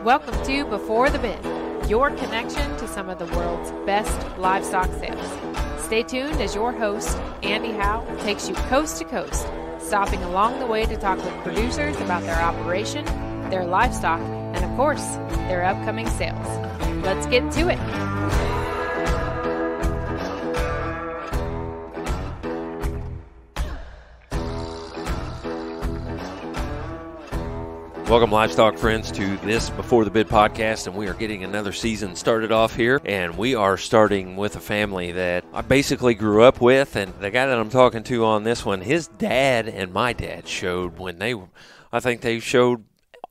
Welcome to Before the Bid, your connection to some of the world's best livestock sales. Stay tuned as your host, Andy Howe, takes you coast to coast, stopping along the way to talk with producers about their operation, their livestock, and of course, their upcoming sales. Let's get to it. Welcome, livestock friends, to this Before the Bid podcast, and we are getting another season started off here, and we are starting with a family that I basically grew up with, and the guy that I'm talking to on this one, his dad and my dad showed I think they showed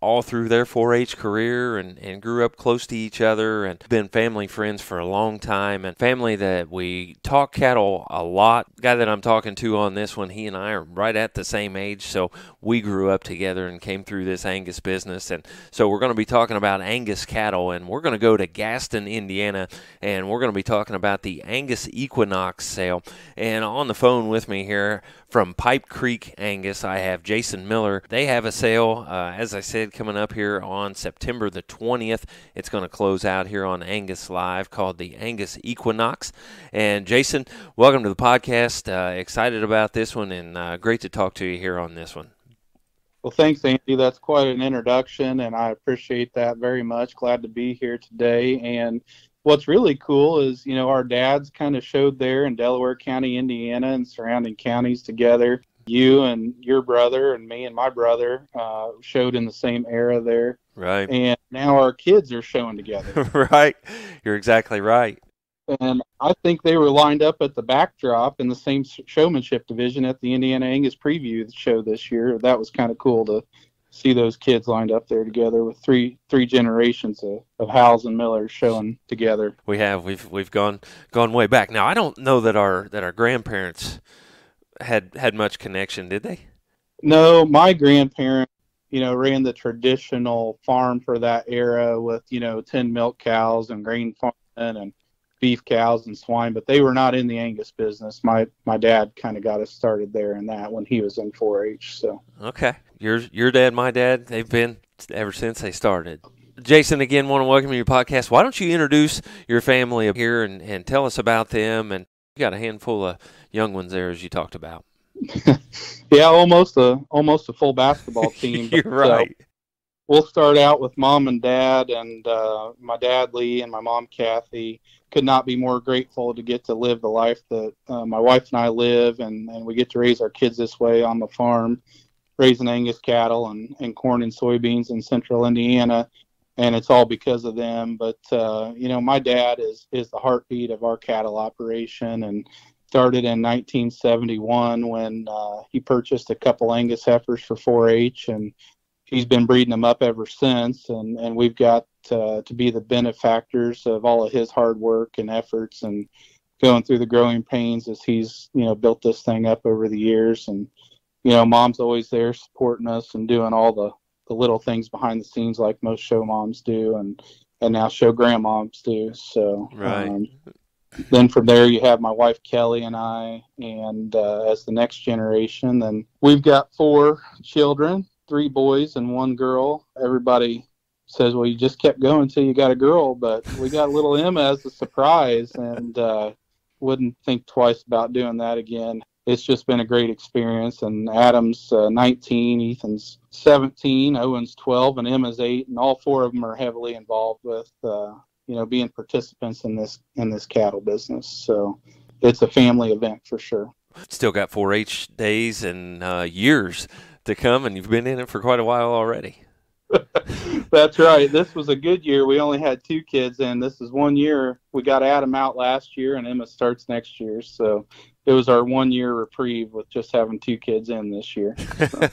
all through their 4-H career and grew up close to each other and been family friends for a long time, and family that we talk cattle a lot. The guy that I'm talking to on this one, he and I are right at the same age, so we grew up together and came through this Angus business. And so we're going to be talking about Angus cattle, and we're going to go to Gaston, Indiana, and we're going to be talking about the Angus Equinox sale. And on the phone with me here from Creek Angus, I have Jason Miller. They have a sale, as I said, coming up here on September the 20th. It's going to close out here on Angus Live, called the Angus Equinox. And Jason, welcome to the podcast. Excited about this one, and great to talk to you here on this one. Well, thanks, Andy. That's quite an introduction, and I appreciate that very much. Glad to be here today. And what's really cool is, our dads kind of showed there in Delaware County, Indiana, and surrounding counties together. You and your brother and me and my brother showed in the same era there. Right. And now our kids are showing together. Right. You're exactly right. And I think they were lined up at the backdrop in the same showmanship division at the Indiana Angus Preview show this year. That was kind of cool to see those kids lined up there together with three generations of Howes and Millers showing together. We've gone way back. Now, I don't know that our grandparents had much connection, did they? No, my grandparents, ran the traditional farm for that era with, 10 milk cows and grain farming and beef cows and swine, but they were not in the Angus business. My dad kind of got us started there in that when he was in 4-H. So okay, your dad, my dad, they've been ever since they started. Jason, again, want to welcome you to your podcast. Why don't you introduce your family here and tell us about them? And you got a handful of young ones there, as you talked about. Yeah, almost a full basketball team. You're right. We'll start out with mom and dad, and my dad Lee and my mom Kathy. Could not be more grateful to get to live the life that my wife and I live, and we get to raise our kids this way on the farm, raising Angus cattle and corn and soybeans in central Indiana, and it's all because of them. But my dad is the heartbeat of our cattle operation, and started in 1971 when he purchased a couple Angus heifers for 4-H, and he's been breeding them up ever since, and we've got to be the benefactors of all of his hard work and efforts and going through the growing pains as he's, built this thing up over the years. And, mom's always there supporting us and doing all the little things behind the scenes like most show moms do and now show grandmoms do. So right. Then from there you have my wife Kelly and I, and as the next generation, then we've got 4 children. 3 boys and 1 girl. Everybody says, well, you just kept going until you got a girl, but we got little Emma as a surprise, and wouldn't think twice about doing that again. It's just been a great experience, and Adam's 19, Ethan's 17, Owen's 12, and Emma's 8, and all 4 of them are heavily involved with, being participants in this cattle business. So it's a family event for sure. Still got 4-H days and years to come, and you've been in it for quite a while already. That's right. This was a good year. We only had 2 kids, and this is 1 year. We got Adam out last year, and Emma starts next year. So it was our 1-year reprieve with just having 2 kids in this year. So.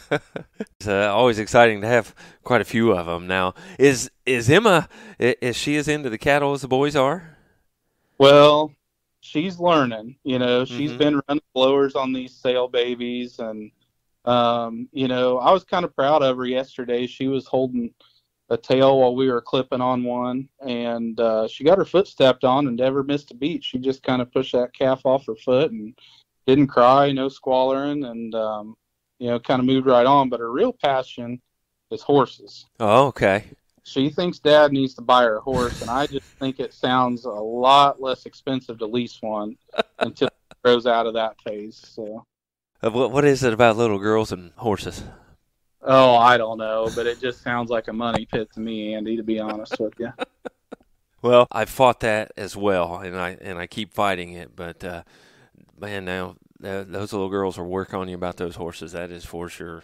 It's always exciting to have quite a few of them. Now, is Emma, is she as into the cattle as the boys are? Well, she's learning. She's been running blowers on these sale babies, and I was kind of proud of her yesterday. She was holding a tail while we were clipping on one, and she got her foot stepped on and never missed a beat. She just kind of pushed that calf off her foot and didn't cry, no squallering, and kind of moved right on. But her real passion is horses. Oh, okay. She thinks Dad needs to buy her a horse, and I just think it sounds a lot less expensive to lease one until it grows out of that phase. So, What is it about little girls and horses? oh, I don't know, but it just sounds like a money pit to me, Andy, to be honest with you. Well, I've fought that as well, and I keep fighting it. But man, now those little girls will work on you about those horses. That is for sure.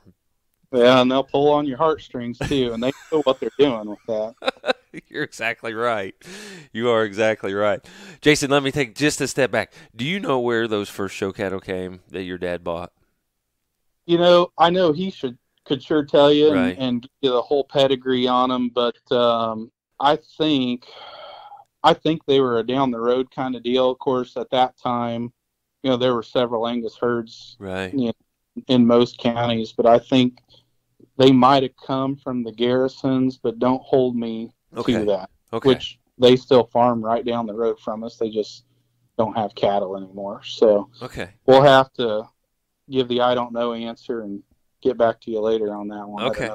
Yeah, and they'll pull on your heartstrings too, and they know what they're doing with that. You're exactly right. You are exactly right. Jason, let me take just a step back. Do you know where those first show cattle came that your dad bought? You know, I know he could sure tell you Right. and give you the whole pedigree on them, but I think they were a down the road kind of deal. Of course, at that time, you know, there were several Angus herds, Right. you know, in most counties, but I think they might have come from the Garrisons, but don't hold me to that. Okay. Which they still farm right down the road from us. They just don't have cattle anymore. So Okay. we'll have to give the I don't know answer and get back to you later on that one. Okay.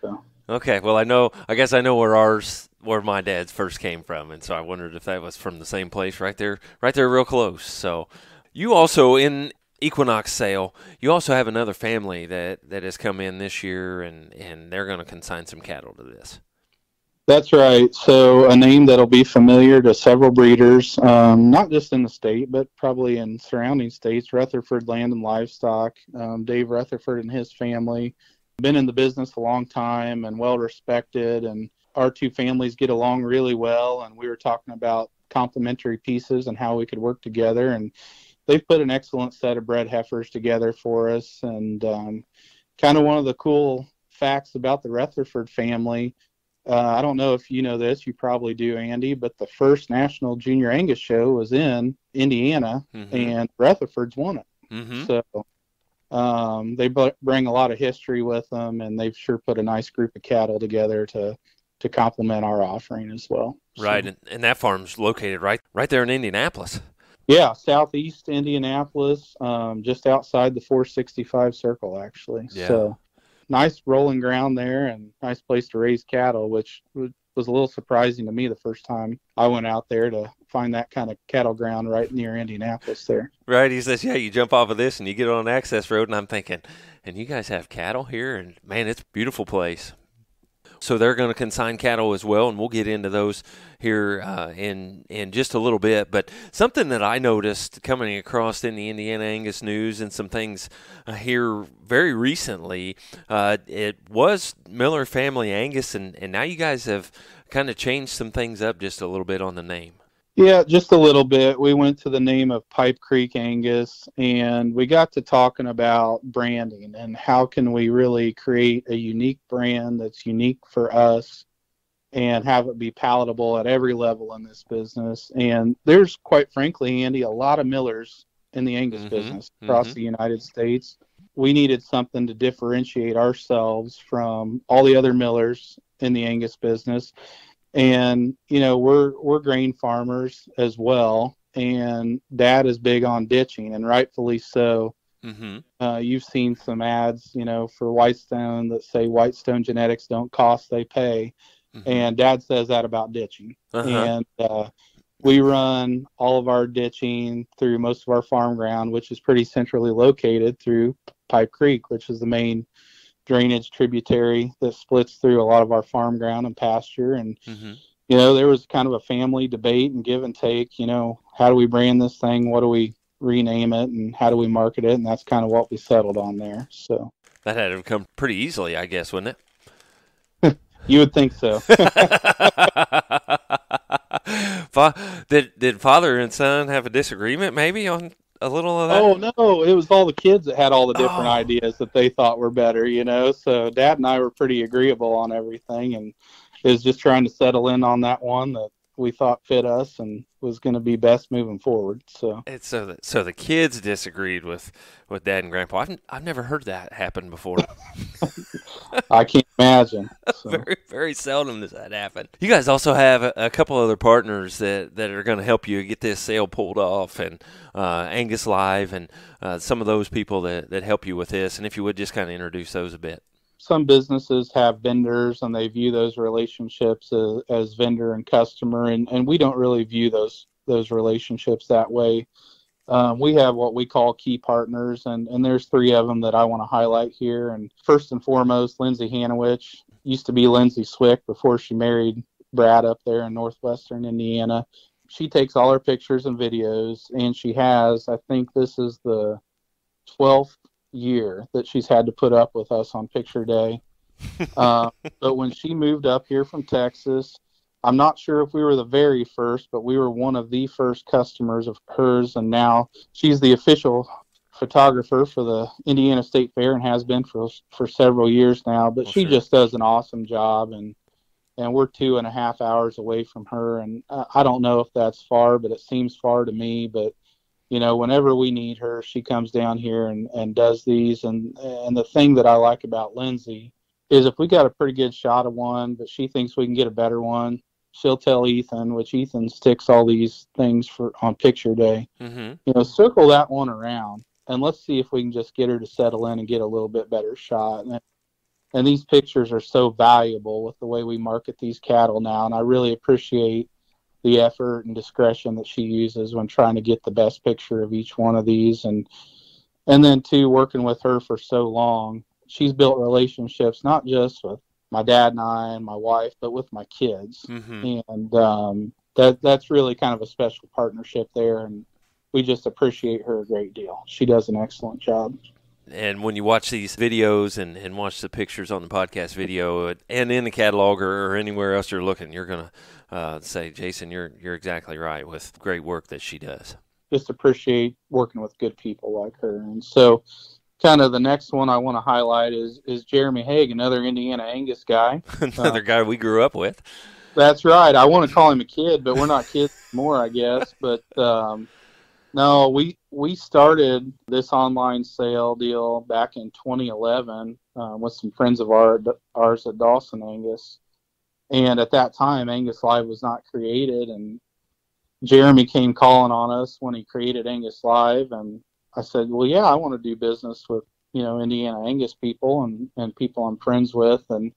So. Okay. Well, I guess I know where my dad's first came from, and so I wondered if that was from the same place right there, real close. So you also in Equinox sale, you also have another family that has come in this year, and they're going to consign some cattle to this. That's right. So a name that'll be familiar to several breeders, not just in the state, but probably in surrounding states, Rutherford Land and Livestock. Dave Rutherford and his family been in the business a long time and well respected, and our two families get along really well, and we were talking about complementary pieces and how we could work together, and they've put an excellent set of bred heifers together for us. And kind of one of the cool facts about the Rutherford family, I don't know if you know this, you probably do, Andy, but the first National Junior Angus show was in Indiana, and Rutherford's won it. So they bring a lot of history with them, and they've sure put a nice group of cattle together to complement our offering as well. Right, so. and that farm's located right there in Indianapolis. Yeah, southeast Indianapolis, just outside the 465 circle, actually. Yeah. So nice rolling ground there and nice place to raise cattle, which was a little surprising to me the first time I went out there to find that kind of cattle ground right near Indianapolis there. Right, he says, yeah, you jump off of this and you get on an access road, and I'm thinking, and you guys have cattle here? And, man, it's a beautiful place. So they're going to consign cattle as well, and we'll get into those here in just a little bit. But something that I noticed coming across in the Indiana Angus news and some things here very recently, it was Miller Family Angus, and now you guys have kind of changed some things up just a little bit on the name. Yeah, just a little bit. We went to the name of Creek Angus, and we got to talking about branding and how can we really create a unique brand that's unique for us and have it be palatable at every level in this business. And there's, quite frankly, Andy, a lot of millers in the Angus business across the United States. We needed something to differentiate ourselves from all the other millers in the Angus business. And, you know, we're grain farmers as well, and Dad is big on ditching, and rightfully so. You've seen some ads, you know, for Whitestone that say Whitestone genetics don't cost, they pay. And Dad says that about ditching. And we run all of our ditching through most of our farm ground, which is pretty centrally located through Pipe Creek, which is the main drainage tributary that splits through a lot of our farm ground and pasture. And you know, there was kind of a family debate and give and take, you know, how do we brand this thing, what do we rename it, and how do we market it, and that's kind of what we settled on there. So that had to come pretty easily, I guess, wouldn't it? You would think so. Did father and son have a disagreement maybe on a little of that? Oh, no, it was all the kids that had all the different ideas that they thought were better, you know. So Dad and I were pretty agreeable on everything, and it was just trying to settle in on that one that we thought fit us and was going to be best moving forward. So so the kids disagreed with Dad and Grandpa. I've never heard that happen before. I can't imagine. So. Very, very seldom does that happen. You guys also have a couple other partners that are going to help you get this sale pulled off, and Angus Live and some of those people that help you with this. And if you would just kind of introduce those a bit. some businesses have vendors and they view those relationships as vendor and customer, and we don't really view those relationships that way. We have what we call key partners, and there's three of them that I want to highlight here. And first and foremost, Lindsay Hanowich, used to be Lindsay Swick before she married Brad up there in northwestern Indiana. She takes all her pictures and videos, and she has, I think this is the 12th year that she's had to put up with us on picture day. But when she moved up here from Texas, I'm not sure if we were the very first, but we were one of the first customers of hers, and now she's the official photographer for the Indiana State Fair and has been for several years now. But she just does an awesome job, and we're 2.5 hours away from her, and I don't know if that's far, but it seems far to me. But whenever we need her, she comes down here and does these. And the thing that I like about Lindsay is if we got a pretty good shot of one, but she thinks we can get a better one, she'll tell Ethan, which Ethan sticks all these things on picture day. Mm-hmm. Circle that one around, and let's see if we can just get her to settle in and get a little bit better shot. And these pictures are so valuable with the way we market these cattle now, and I really appreciate the effort and discretion that she uses when trying to get the best picture of each one of these. And then too, working with her for so long, she's built relationships not just with my dad and I and my wife, but with my kids. Mm-hmm. And that's really kind of a special partnership there, and we just appreciate her a great deal. She does an excellent job. And when you watch these videos and watch the pictures on the podcast video and in the catalog or anywhere else you're looking, you're going to say, Jason, you're exactly right with great work that she does. Just appreciate working with good people like her. And so kind of the next one I want to highlight is Jeremy Haig, another Indiana Angus guy. Another guy we grew up with. That's right. I want to call him a kid, but we're not kids anymore, I guess. But no, we started this online sale deal back in 2011 with some friends of ours at Dawson Angus. And at that time, Angus Live was not created, and Jeremy came calling on us when he created Angus Live, and I said, well, yeah, I want to do business with, Indiana Angus people and people I'm friends with. And,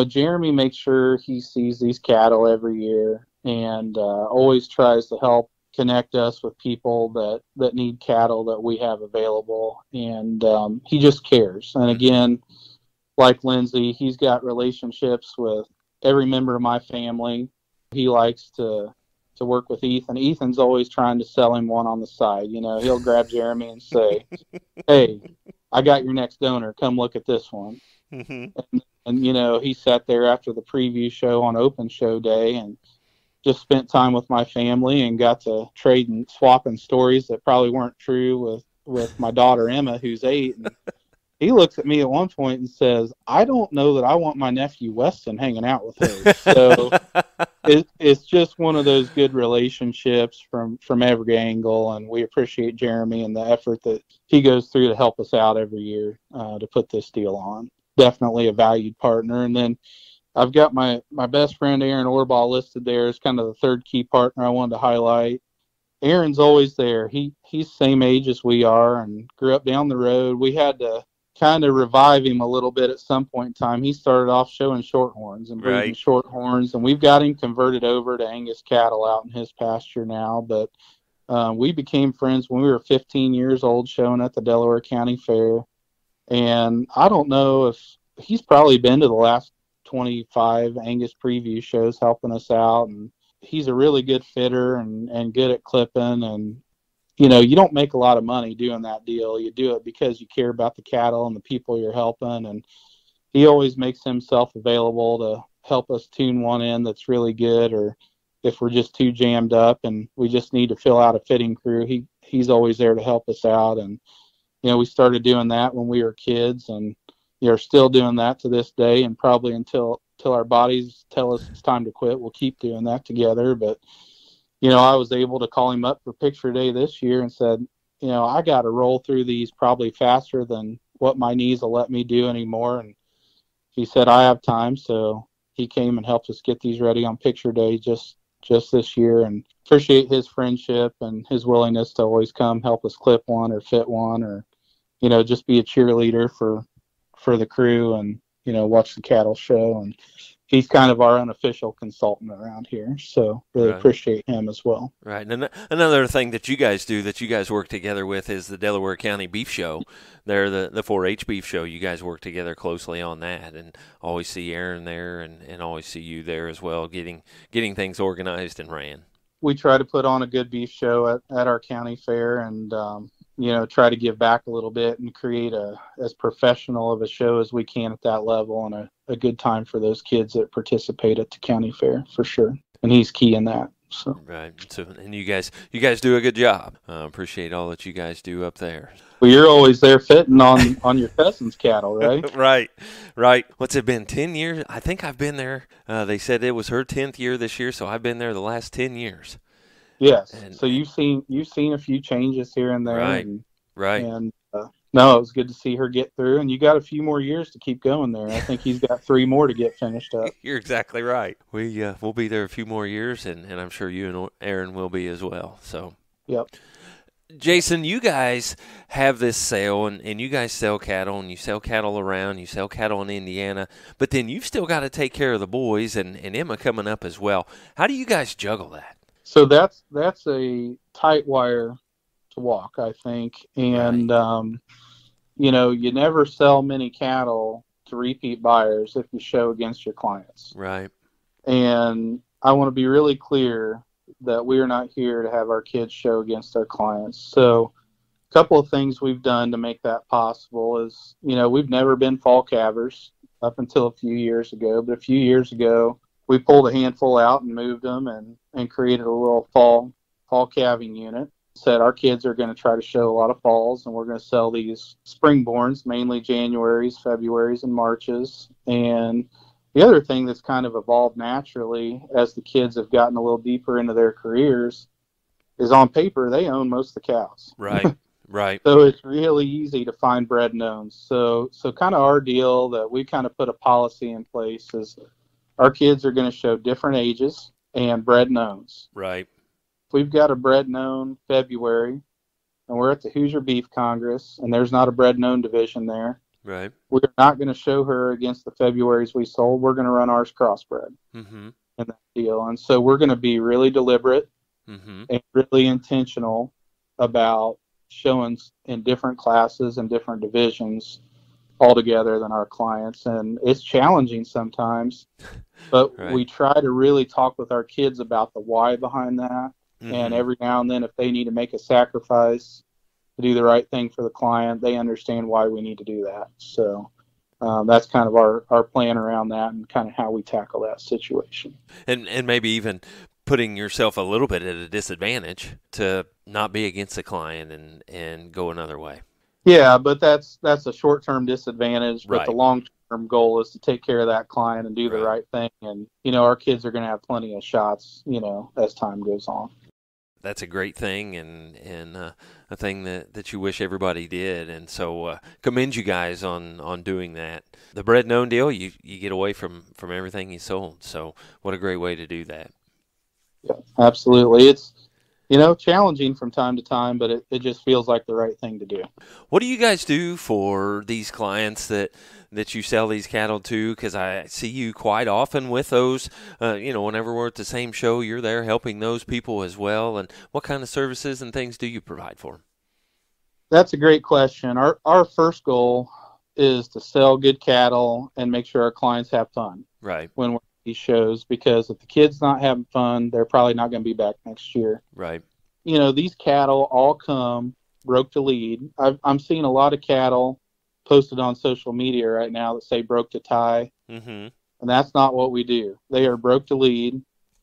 Jeremy makes sure he sees these cattle every year and always tries to help connect us with people that need cattle that we have available. And he just cares. And again, like Lindsay, he's got relationships with every member of my family. He likes to work with Ethan. Ethan's always trying to sell him one on the side. He'll grab Jeremy and say, hey, I got your next donor. Come look at this one. Mm-hmm. And he sat there after the preview show on open show day and just spent time with my family and got to trade and swapping stories that probably weren't true with my daughter Emma, who's 8. And he looks at me at one point and says, I don't know that I want my nephew Weston hanging out with her. So it's just one of those good relationships from every angle, and we appreciate Jeremy and the effort that he goes through to help us out every year to put this deal on. Definitely a valued partner. And then I've got my best friend Aaron Orbaugh listed there as kind of the third key partner I wanted to highlight. Aaron's always there. He's the same age as we are and grew up down the road. We had to kind of revive him a little bit at some point in time. He started off showing shorthorns and breeding shorthorns, and we've got him converted over to Angus cattle out in his pasture now. But we became friends when we were 15 years old, showing at the Delaware County Fair. And I don't know if he's probably been to the last 25 Angus preview shows helping us out, and he's a really good fitter and good at clipping. And you don't make a lot of money doing that deal. You do it because you care about the cattle and the people you're helping, and he always makes himself available to help us tune one in that's really good, or if we're just too jammed up and we just need to fill out a fitting crew, he's always there to help us out. And we started doing that when we were kids, and are still doing that to this day, and probably until our bodies tell us it's time to quit, we'll keep doing that together. But I was able to call him up for picture day this year and said, I got to roll through these probably faster than what my knees will let me do anymore. And he said, I have time. So he came and helped us get these ready on picture day just this year, and appreciate his friendship and his willingness to always come help us clip one or fit one, or, just be a cheerleader for for the crew and, watch the cattle show. And he's kind of our unofficial consultant around here. So really appreciate him as well. Right. And another thing that you guys do that you guys work together with is the Delaware County Beef Show. They're the 4-H Beef Show. You guys work together closely on that, and always see Aaron there and always see you there as well, getting things organized and ran. We try to put on a good beef show at our county fair and, try to give back a little bit and create as professional of a show as we can at that level, and a good time for those kids that participate at the county fair for sure. And he's key in that. So. Right. So, and you guys do a good job. Appreciate all that you guys do up there. Well, you're always there fitting on your cousin's cattle, right? Right. What's it been, 10 years? I think I've been there. They said it was her 10th year this year, so I've been there the last 10 years. Yes. So you've seen a few changes here and there. Right. And no, it was good to see her get through. And you got a few more years to keep going there. I think he's got 3 more to get finished up. You're exactly right. We'll be there a few more years, and I'm sure you and Aaron will be as well. So. Yep. Jason, you guys have this sale, and you guys sell cattle, and you sell cattle around, you sell cattle in Indiana, but then you've still got to take care of the boys and Emma coming up as well. How do you guys juggle that? So that's a tight wire to walk, I think. And, you never sell many cattle to repeat buyers if you show against your clients. Right. And I want to be really clear that we are not here to have our kids show against our clients. So a couple of things we've done to make that possible is, we've never been fall calvers up until a few years ago. But a few years ago, we pulled a handful out and moved them and created a little fall calving unit. Said our kids are going to try to show a lot of falls, and we're going to sell these springborns, mainly Januaries, Februaries, and Marches. And the other thing that's kind of evolved naturally as the kids have gotten a little deeper into their careers is on paper, they own most of the cows. Right, right. So it's really easy to find bred knowns. So kind of our deal that we kind of put a policy in place is our kids are going to show different ages and bred knowns. Right. If we've got a bred known February and we're at the Hoosier Beef Congress and there's not a bred known division there, right, we're not going to show her against the Februaries we sold. We're going to run ours crossbred in that deal. And so we're going to be really deliberate and really intentional about showing in different classes and different divisions altogether than our clients. And it's challenging sometimes, but we try to really talk with our kids about the why behind that. And every now and then, if they need to make a sacrifice to do the right thing for the client, they understand why we need to do that. So that's kind of our plan around that and kind of how we tackle that situation. And maybe even putting yourself a little bit at a disadvantage to not be against the client and go another way. Yeah, but that's a short-term disadvantage. But Right. the long-term goal is to take care of that client and do the right thing. And, our kids are going to have plenty of shots, as time goes on. That's a great thing and a thing that you wish everybody did. And so commend you guys on doing that. The bred known deal, you get away from everything you sold. So what a great way to do that. Yeah, absolutely. It's, challenging from time to time, but it just feels like the right thing to do. What do you guys do for these clients that you sell these cattle to? Because I see you quite often with those. Whenever we're at the same show, you're there helping those people as well. And what kind of services and things do you provide for them? That's a great question. Our first goal is to sell good cattle and make sure our clients have fun. Right. When we're at these shows, because if the kid's not having fun, they're probably not going to be back next year. Right. These cattle all come broke to lead. I'm seeing a lot of cattle posted on social media right now that say broke to tie. And that's not what we do. They are broke to lead.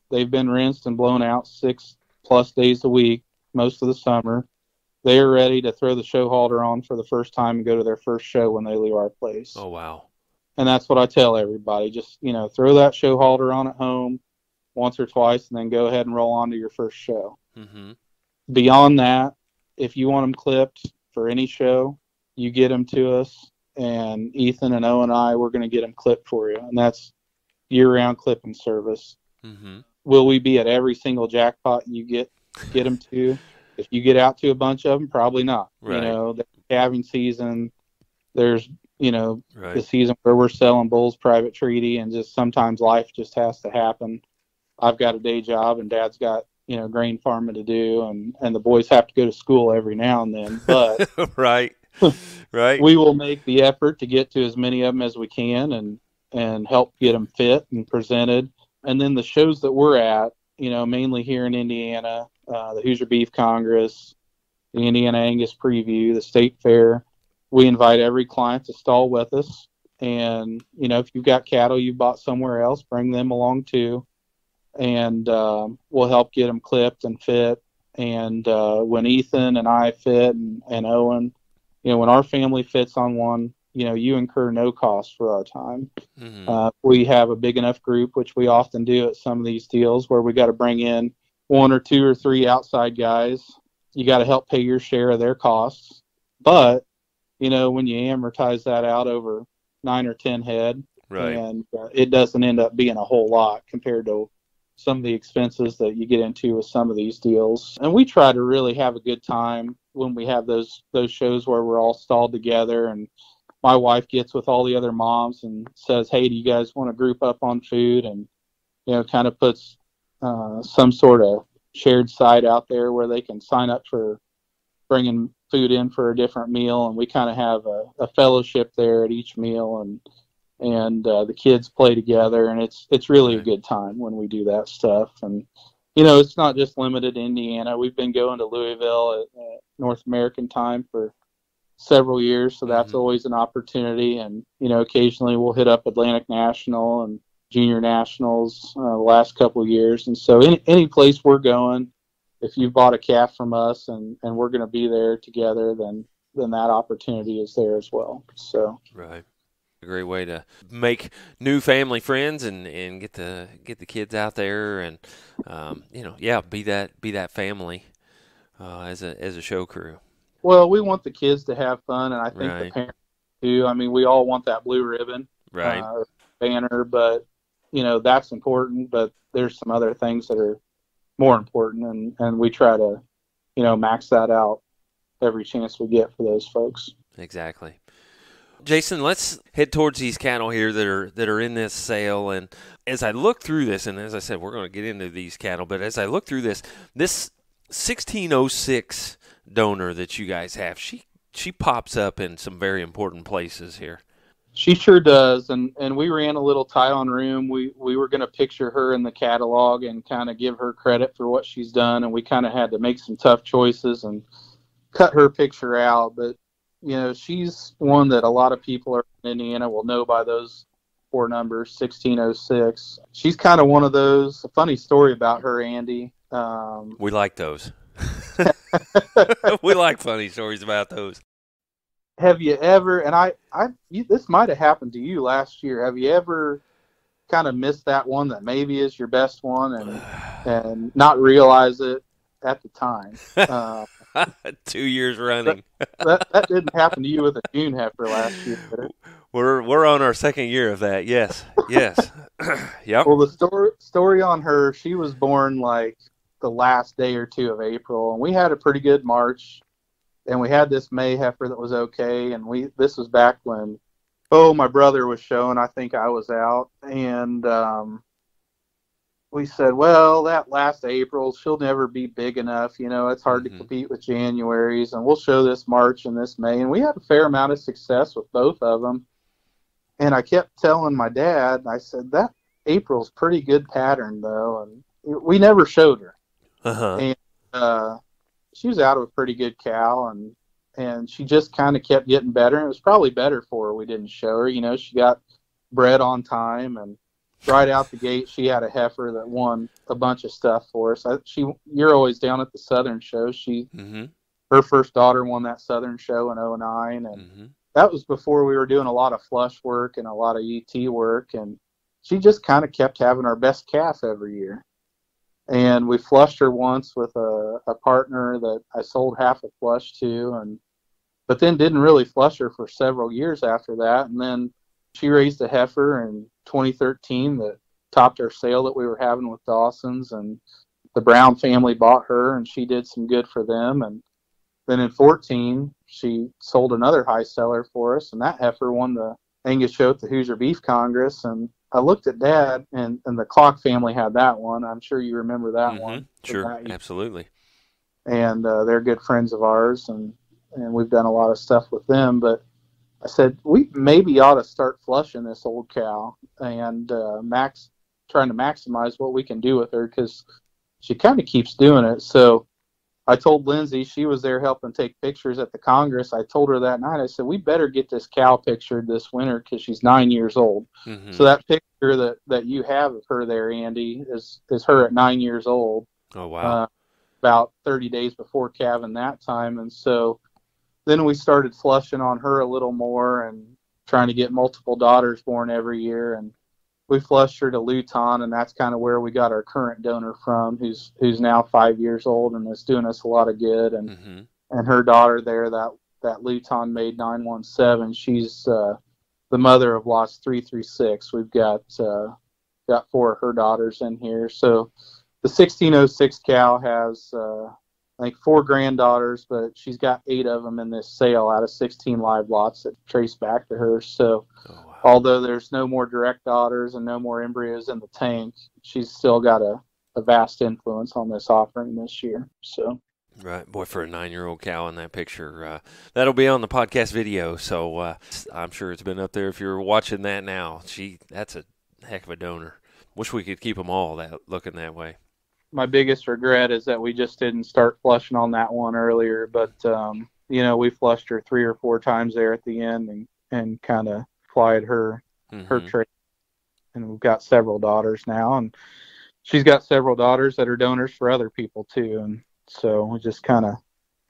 They've been rinsed and blown out 6+ days a week, most of the summer. They are ready to throw the show halter on for the first time and go to their first show when they leave our place. Oh, wow. And that's what I tell everybody. Just, throw that show halter on at home once or twice and then go ahead and roll on to your first show. Beyond that, if you want them clipped for any show, you get them to us, and Ethan and O and I, we're going to get them clipped for you. And that's year-round clipping service. Will we be at every single jackpot you get them to? If you get out to a bunch of them, probably not. Right. The calving season, there's the season where we're selling bulls private treaty, and just sometimes life just has to happen. I've got a day job and Dad's got, grain farming to do, and the boys have to go to school every now and then, but right. We will make the effort to get to as many of them as we can and help get them fit and presented. And then the shows that we're at, mainly here in Indiana, the Hoosier Beef Congress, the Indiana Angus Preview, the State Fair, we invite every client to stall with us. And, if you've got cattle you bought somewhere else, bring them along too. And we'll help get them clipped and fit. And when Ethan and I fit and Owen, when our family fits on one, you incur no cost for our time. Mm-hmm. We have a big enough group, which we often do at some of these deals, where we got to bring in 1 or 2 or 3 outside guys. You got to help pay your share of their costs. But, when you amortize that out over 9 or 10 head, right. And it doesn't end up being a whole lot compared to some of the expenses that you get into with some of these deals. And we try to really have a good time when we have those shows where we're all stalled together, and my wife gets with all the other moms and says, hey, do you guys want to group up on food? And, kind of puts some sort of shared site out there where they can sign up for bringing food in for a different meal. And we kind of have a fellowship there at each meal, and the kids play together, and it's really a good time when we do that stuff. And, it's not just limited to Indiana. We've been going to Louisville at North American time for several years, so that's always an opportunity. And occasionally we'll hit up Atlantic National and Junior Nationals the last couple of years. And so any place we're going, if you bought a calf from us and we're going to be there together, then that opportunity is there as well. So right, a great way to make new family friends and get the kids out there and be that family as a show crew. Well, we want the kids to have fun, and I think the parents do. I mean, we all want that blue ribbon banner, but, that's important. But there's some other things that are more important, and we try to, max that out every chance we get for those folks. Exactly. Jason, let's head towards these cattle here that are in this sale. And as I look through this, and as I said, we're going to get into these cattle, but as I look through this 1606 donor that you guys have, she pops up in some very important places here. She sure does, and we ran a little tie on room. We were going to picture her in the catalog and kind of give her credit for what she's done, and we kind of had to make some tough choices and cut her picture out. But she's one that a lot of people in Indiana will know by those 4 numbers, 1606. She's kind of one of those. A funny story about her, Andy. We like those. We like funny stories about those. Have you ever, and this might have happened to you last year, have you ever kind of missed that one that maybe is your best one and not realize it at the time? 2 years running. that didn't happen to you with a June heifer last year. We're on our second year of that. Yes. Yep. Well, the story on her, she was born like the last day or 2 of April, and we had a pretty good March, and we had this May heifer that was okay, and this was back when my brother was showing. I think I was out, and we said, well, that last April, she'll never be big enough. It's hard to compete with Januaries, and we'll show this March and this May. And we had a fair amount of success with both of them. And I kept telling my dad, I said, that April's pretty good pattern, though. And we never showed her. And she was out of a pretty good cow, and she just kind of kept getting better. And it was probably better for her we didn't show her. She got bred on time, and right out the gate, she had a heifer that won a bunch of stuff for us. You're always down at the Southern show. Her first daughter won that Southern show in 2009, and that was before we were doing a lot of flush work and a lot of ET work, and she just kind of kept having our best calf every year. And we flushed her once with a partner that I sold half a flush to, but then didn't really flush her for several years after that. And then she raised a heifer in 2013 that topped our sale that we were having with Dawson's, and the Brown family bought her, and she did some good for them. And Then in 14, she sold another high seller for us, and that heifer won the Angus show at the Hoosier Beef Congress. And I looked at Dad, and the Clock family had that one. I'm sure you remember that one. Sure, absolutely. And they're good friends of ours, and we've done a lot of stuff with them. But I said, we maybe ought to start flushing this old cow and trying to maximize what we can do with her, because she kind of keeps doing it. So I told Lindsay, she was there helping take pictures at the Congress. I told her that night, I said, we better get this cow pictured this winter because she's 9 years old. So that picture that you have of her there, Andy, is her at 9 years old. Oh, wow. About 30 days before calving that time. And so then we started flushing on her a little more and trying to get multiple daughters born every year. And we flushed her to Luton, and that's kind of where we got our current donor from, who's now 5 years old and is doing us a lot of good. And and her daughter there, that Luton made 917, she's the mother of lots 336. We've got 4 of her daughters in here. So the 1606 cow has I think 4 granddaughters, but she's got 8 of them in this sale out of 16 live lots that trace back to her. So although there's no more direct daughters and no more embryos in the tank, she's still got a vast influence on this offering this year. So. Right. Boy, for a 9-year-old cow in that picture, that'll be on the podcast video. So I'm sure it's been up there if you're watching that now. That's a heck of a donor. Wish we could keep them all looking that way. My biggest regret is that we just didn't start flushing on that one earlier, but we flushed her 3 or 4 times there at the end and kind of applied her trait. And we've got several daughters now, and she's got several daughters that are donors for other people too. And so we just kind of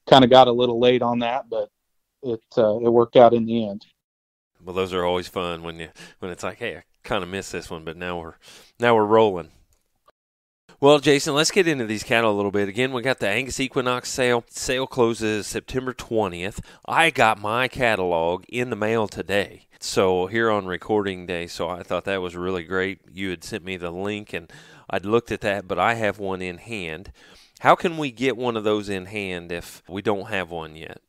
got a little late on that, but it worked out in the end. Well, those are always fun when it's like, hey, I kind of missed this one, but now we're rolling. Well, Jason, let's get into these cattle a little bit. Again, we got the Angus Equinox sale. Sale closes September 20th. I got my catalog in the mail today, so here on recording day, so I thought that was really great. You had sent me the link, and I'd looked at that, but I have one in hand. How can we get one of those in hand if we don't have one yet?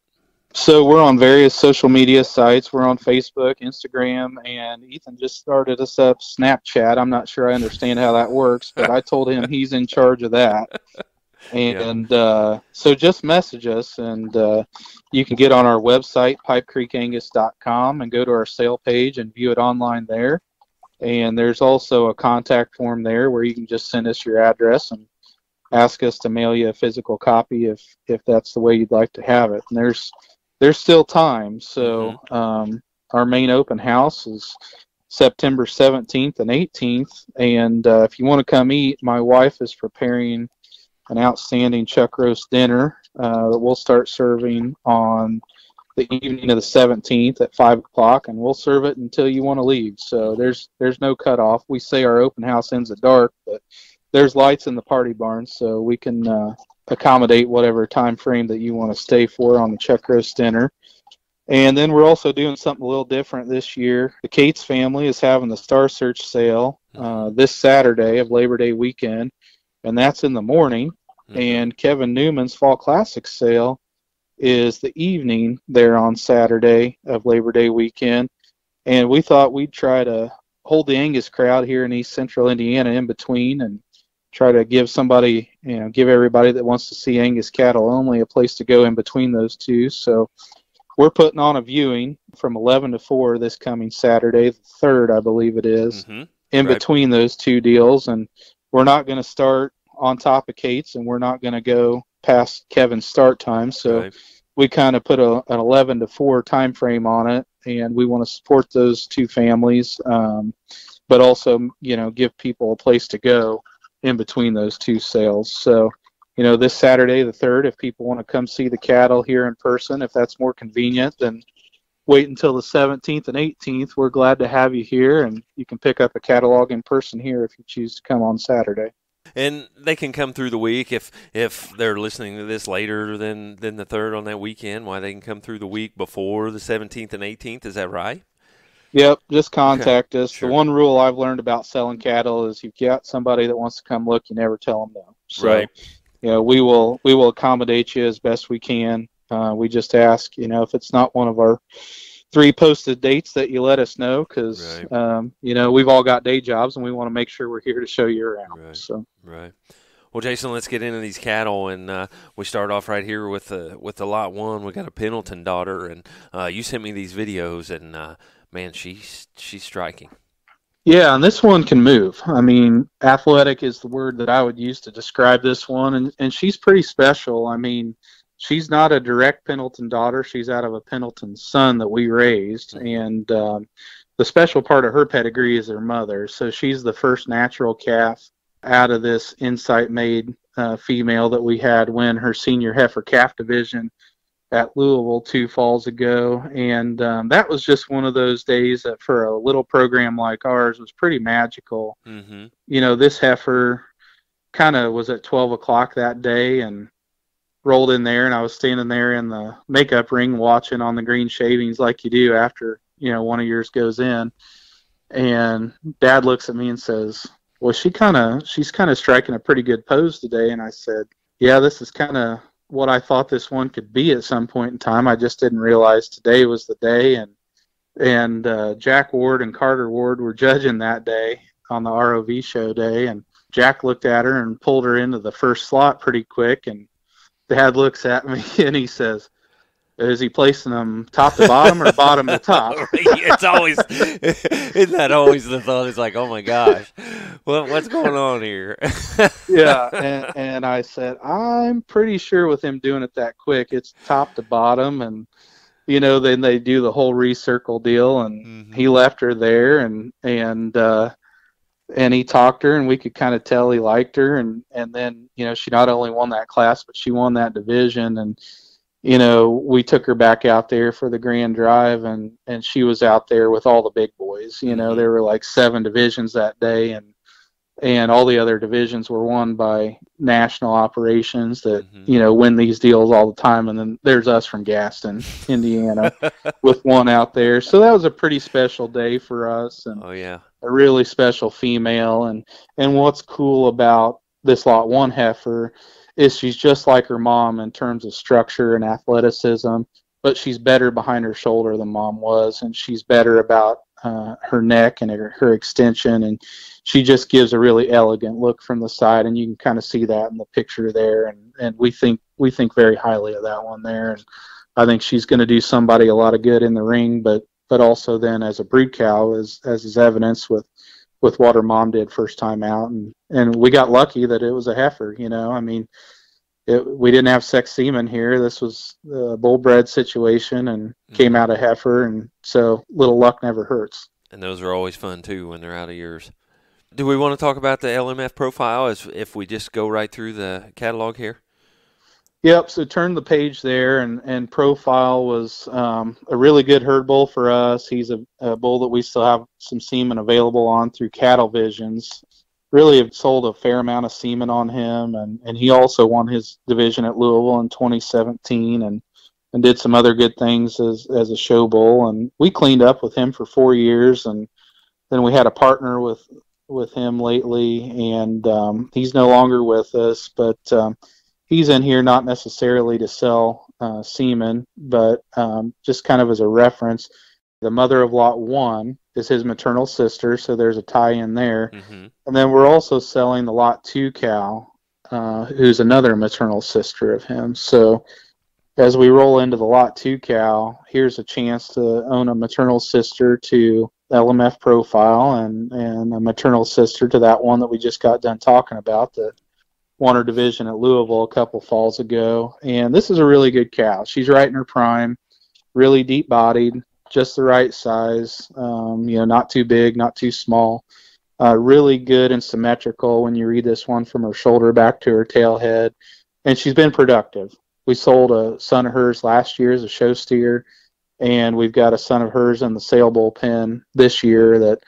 So we're on various social media sites. We're on Facebook, Instagram, and Ethan just started us up Snapchat. I'm not sure I understand how that works, but I told him he's in charge of that. And so just message us, and you can get on our website, pipecreekangus.com, and go to our sale page and view it online there. And there's also a contact form there where you can just send us your address and ask us to mail you a physical copy if that's the way you'd like to have it. And there's still time. So our main open house is September 17th and 18th. And if you want to come eat, my wife is preparing an outstanding chuck roast dinner that we'll start serving on the evening of the 17th at 5 o'clock, and we'll serve it until you want to leave. So there's no cutoff. We say our open house ends at dark, but there's lights in the party barn, so we can accommodate whatever time frame that you want to stay for on the chuck roast dinner. And then we're also doing something a little different this year. The Cates family is having the Star Search sale this Saturday of Labor Day weekend, and that's in the morning. And Kevin Newman's Fall Classics sale is the evening there on Saturday of Labor Day weekend. And we thought we'd try to hold the Angus crowd here in East Central Indiana in between and try to give everybody that wants to see Angus cattle only a place to go in between those two. So we're putting on a viewing from 11 to 4 this coming Saturday, the 3rd, I believe it is, in between those two deals. And we're not going to start on top of Kate's, and we're not going to go past Kevin's start time. So we kind of put an 11 to 4 time frame on it, and we want to support those two families, but also, give people a place to go in between those two sales. So, this Saturday, the 3rd, if people want to come see the cattle here in person, if that's more convenient, then wait until the 17th and 18th. We're glad to have you here, and you can pick up a catalog in person here if you choose to come on Saturday. And they can come through the week if they're listening to this later than the 3rd on that weekend. Why they can come through the week before the 17th and 18th. Is that right? Yep, just contact us. Sure. The one rule I've learned about selling cattle is you've got somebody that wants to come look, you never tell them no. So, we will accommodate you as best we can. We just ask, if it's not one of our 3 posted dates, that you let us know, because Right. we've all got day jobs and we want to make sure we're here to show you around. Right. So Right. Well, Jason, let's get into these cattle, and we start off right here with the lot one. We got a Pendleton daughter, and you sent me these videos, and man, she's striking. yeah, and this one can move. I mean, athletic is the word that I would use to describe this one, and she's pretty special. I mean, she's not a direct Pendleton daughter. She's out of a Pendleton son that we raised, and the special part of her pedigree is her mother. So she's the first natural calf out of this Insight made female that we had win her senior heifer calf division at Louisville 2 falls ago. And that was just one of those days that for a little program like ours was pretty magical. Mm-hmm. This heifer kind of was at 12 o'clock that day and rolled in there, and I was standing there in the makeup ring watching on the green shavings like you do after, one of yours goes in. And Dad looks at me and says, well, she's kind of striking a pretty good pose today. And I said, yeah, this is kind of what I thought this one could be at some point in time. I just didn't realize today was the day. And Jack Ward and Carter Ward were judging that day on the ROV show day. And Jack looked at her and pulled her into the first slot pretty quick. And Dad looks at me and he says, is he placing them top to bottom or bottom to top? It's always, isn't that always the thought? It's like, oh my gosh, what's going on here? Yeah, and I said, I'm pretty sure with him doing it that quick, it's top to bottom, and then they do the whole recircle deal, and he left her there, and he talked to her, and we could kind of tell he liked her, and then she not only won that class, but she won that division, and we took her back out there for the grand drive, and she was out there with all the big boys. There were like 7 divisions that day, and all the other divisions were won by national operations that, win these deals all the time. And then there's us from Gaston, Indiana, with one out there. So that was a pretty special day for us, and a really special female. And what's cool about this lot 1 heifer is she's just like her mom in terms of structure and athleticism, but she's better behind her shoulder than Mom was, and she's better about her neck and her extension, and she just gives a really elegant look from the side, and you can kind of see that in the picture there, and we think very highly of that one there, and I think she's going to do somebody a lot of good in the ring, but also then as a brood cow, as is evidence with what her mom did first time out, and we got lucky that it was a heifer. I mean, we didn't have sex semen here. This was a bull bred situation, and came out a heifer, and so little luck never hurts. And those are always fun too when they're out of years. Do we want to talk about the LMF profile if we just go right through the catalog here? Yep, so turn the page there, and Profile was a really good herd bull for us. He's a bull that we still have some semen available on through Cattle Visions. Really have sold a fair amount of semen on him, and he also won his division at Louisville in 2017 and did some other good things as a show bull. And we cleaned up with him for 4 years, and then we had a partner with him lately, and he's no longer with us, but he's in here not necessarily to sell semen, but just kind of as a reference. The mother of lot 1 is his maternal sister, so there's a tie-in there. And then we're also selling the lot 2 cow, who's another maternal sister of him. So as we roll into the lot 2 cow, here's a chance to own a maternal sister to LMF Profile and a maternal sister to that one that we just got done talking about that won her division at Louisville a couple falls ago. And this is a really good cow. She's right in her prime, really deep-bodied, just the right size, not too big, not too small. Really good and symmetrical when you read this one from her shoulder back to her tail head. And she's been productive. We sold a son of hers last year as a show steer, and we've got a son of hers in the sale bull pen this year that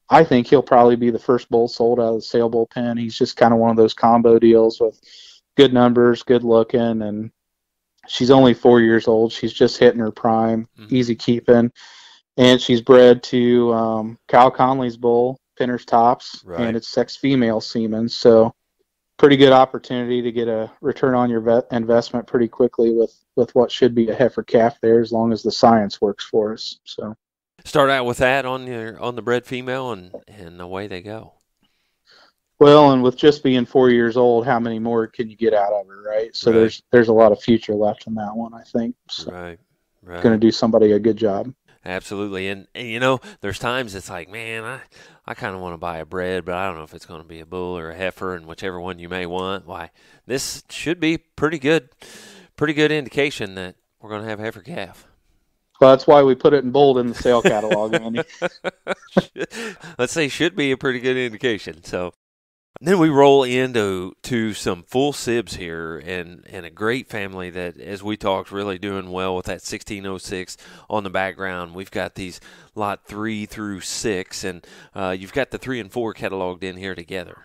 I think he'll probably be the first bull sold out of the sale bull pen. He's just kind of one of those combo deals with good numbers, good looking, and she's only 4 years old. She's just hitting her prime, easy keeping, and she's bred to Kyle Conley's bull, Pinner's Tops, and it's sex female semen. So pretty good opportunity to get a return on your investment pretty quickly with what should be a heifer calf there, as long as the science works for us. So start out with that on the bred female, and away they go. Well, and with just being 4 years old, how many more can you get out of her, right? So Right. there's a lot of future left in that one, I think. So Right. going to do somebody a good job. Absolutely. And there's times it's like, man, I kind of want to buy a bred, but I don't know if it's going to be a bull or a heifer, and whichever one you may want. Why, this should be pretty good indication that we're going to have a heifer calf. Well, that's why we put it in bold in the sale catalog, Andy. Let's say should be a pretty good indication. So then we roll into some full sibs here, and a great family that, as we talked, really doing well with that 1606 on the background. We've got these lot 3 through 6, and you've got the 3 and 4 cataloged in here together.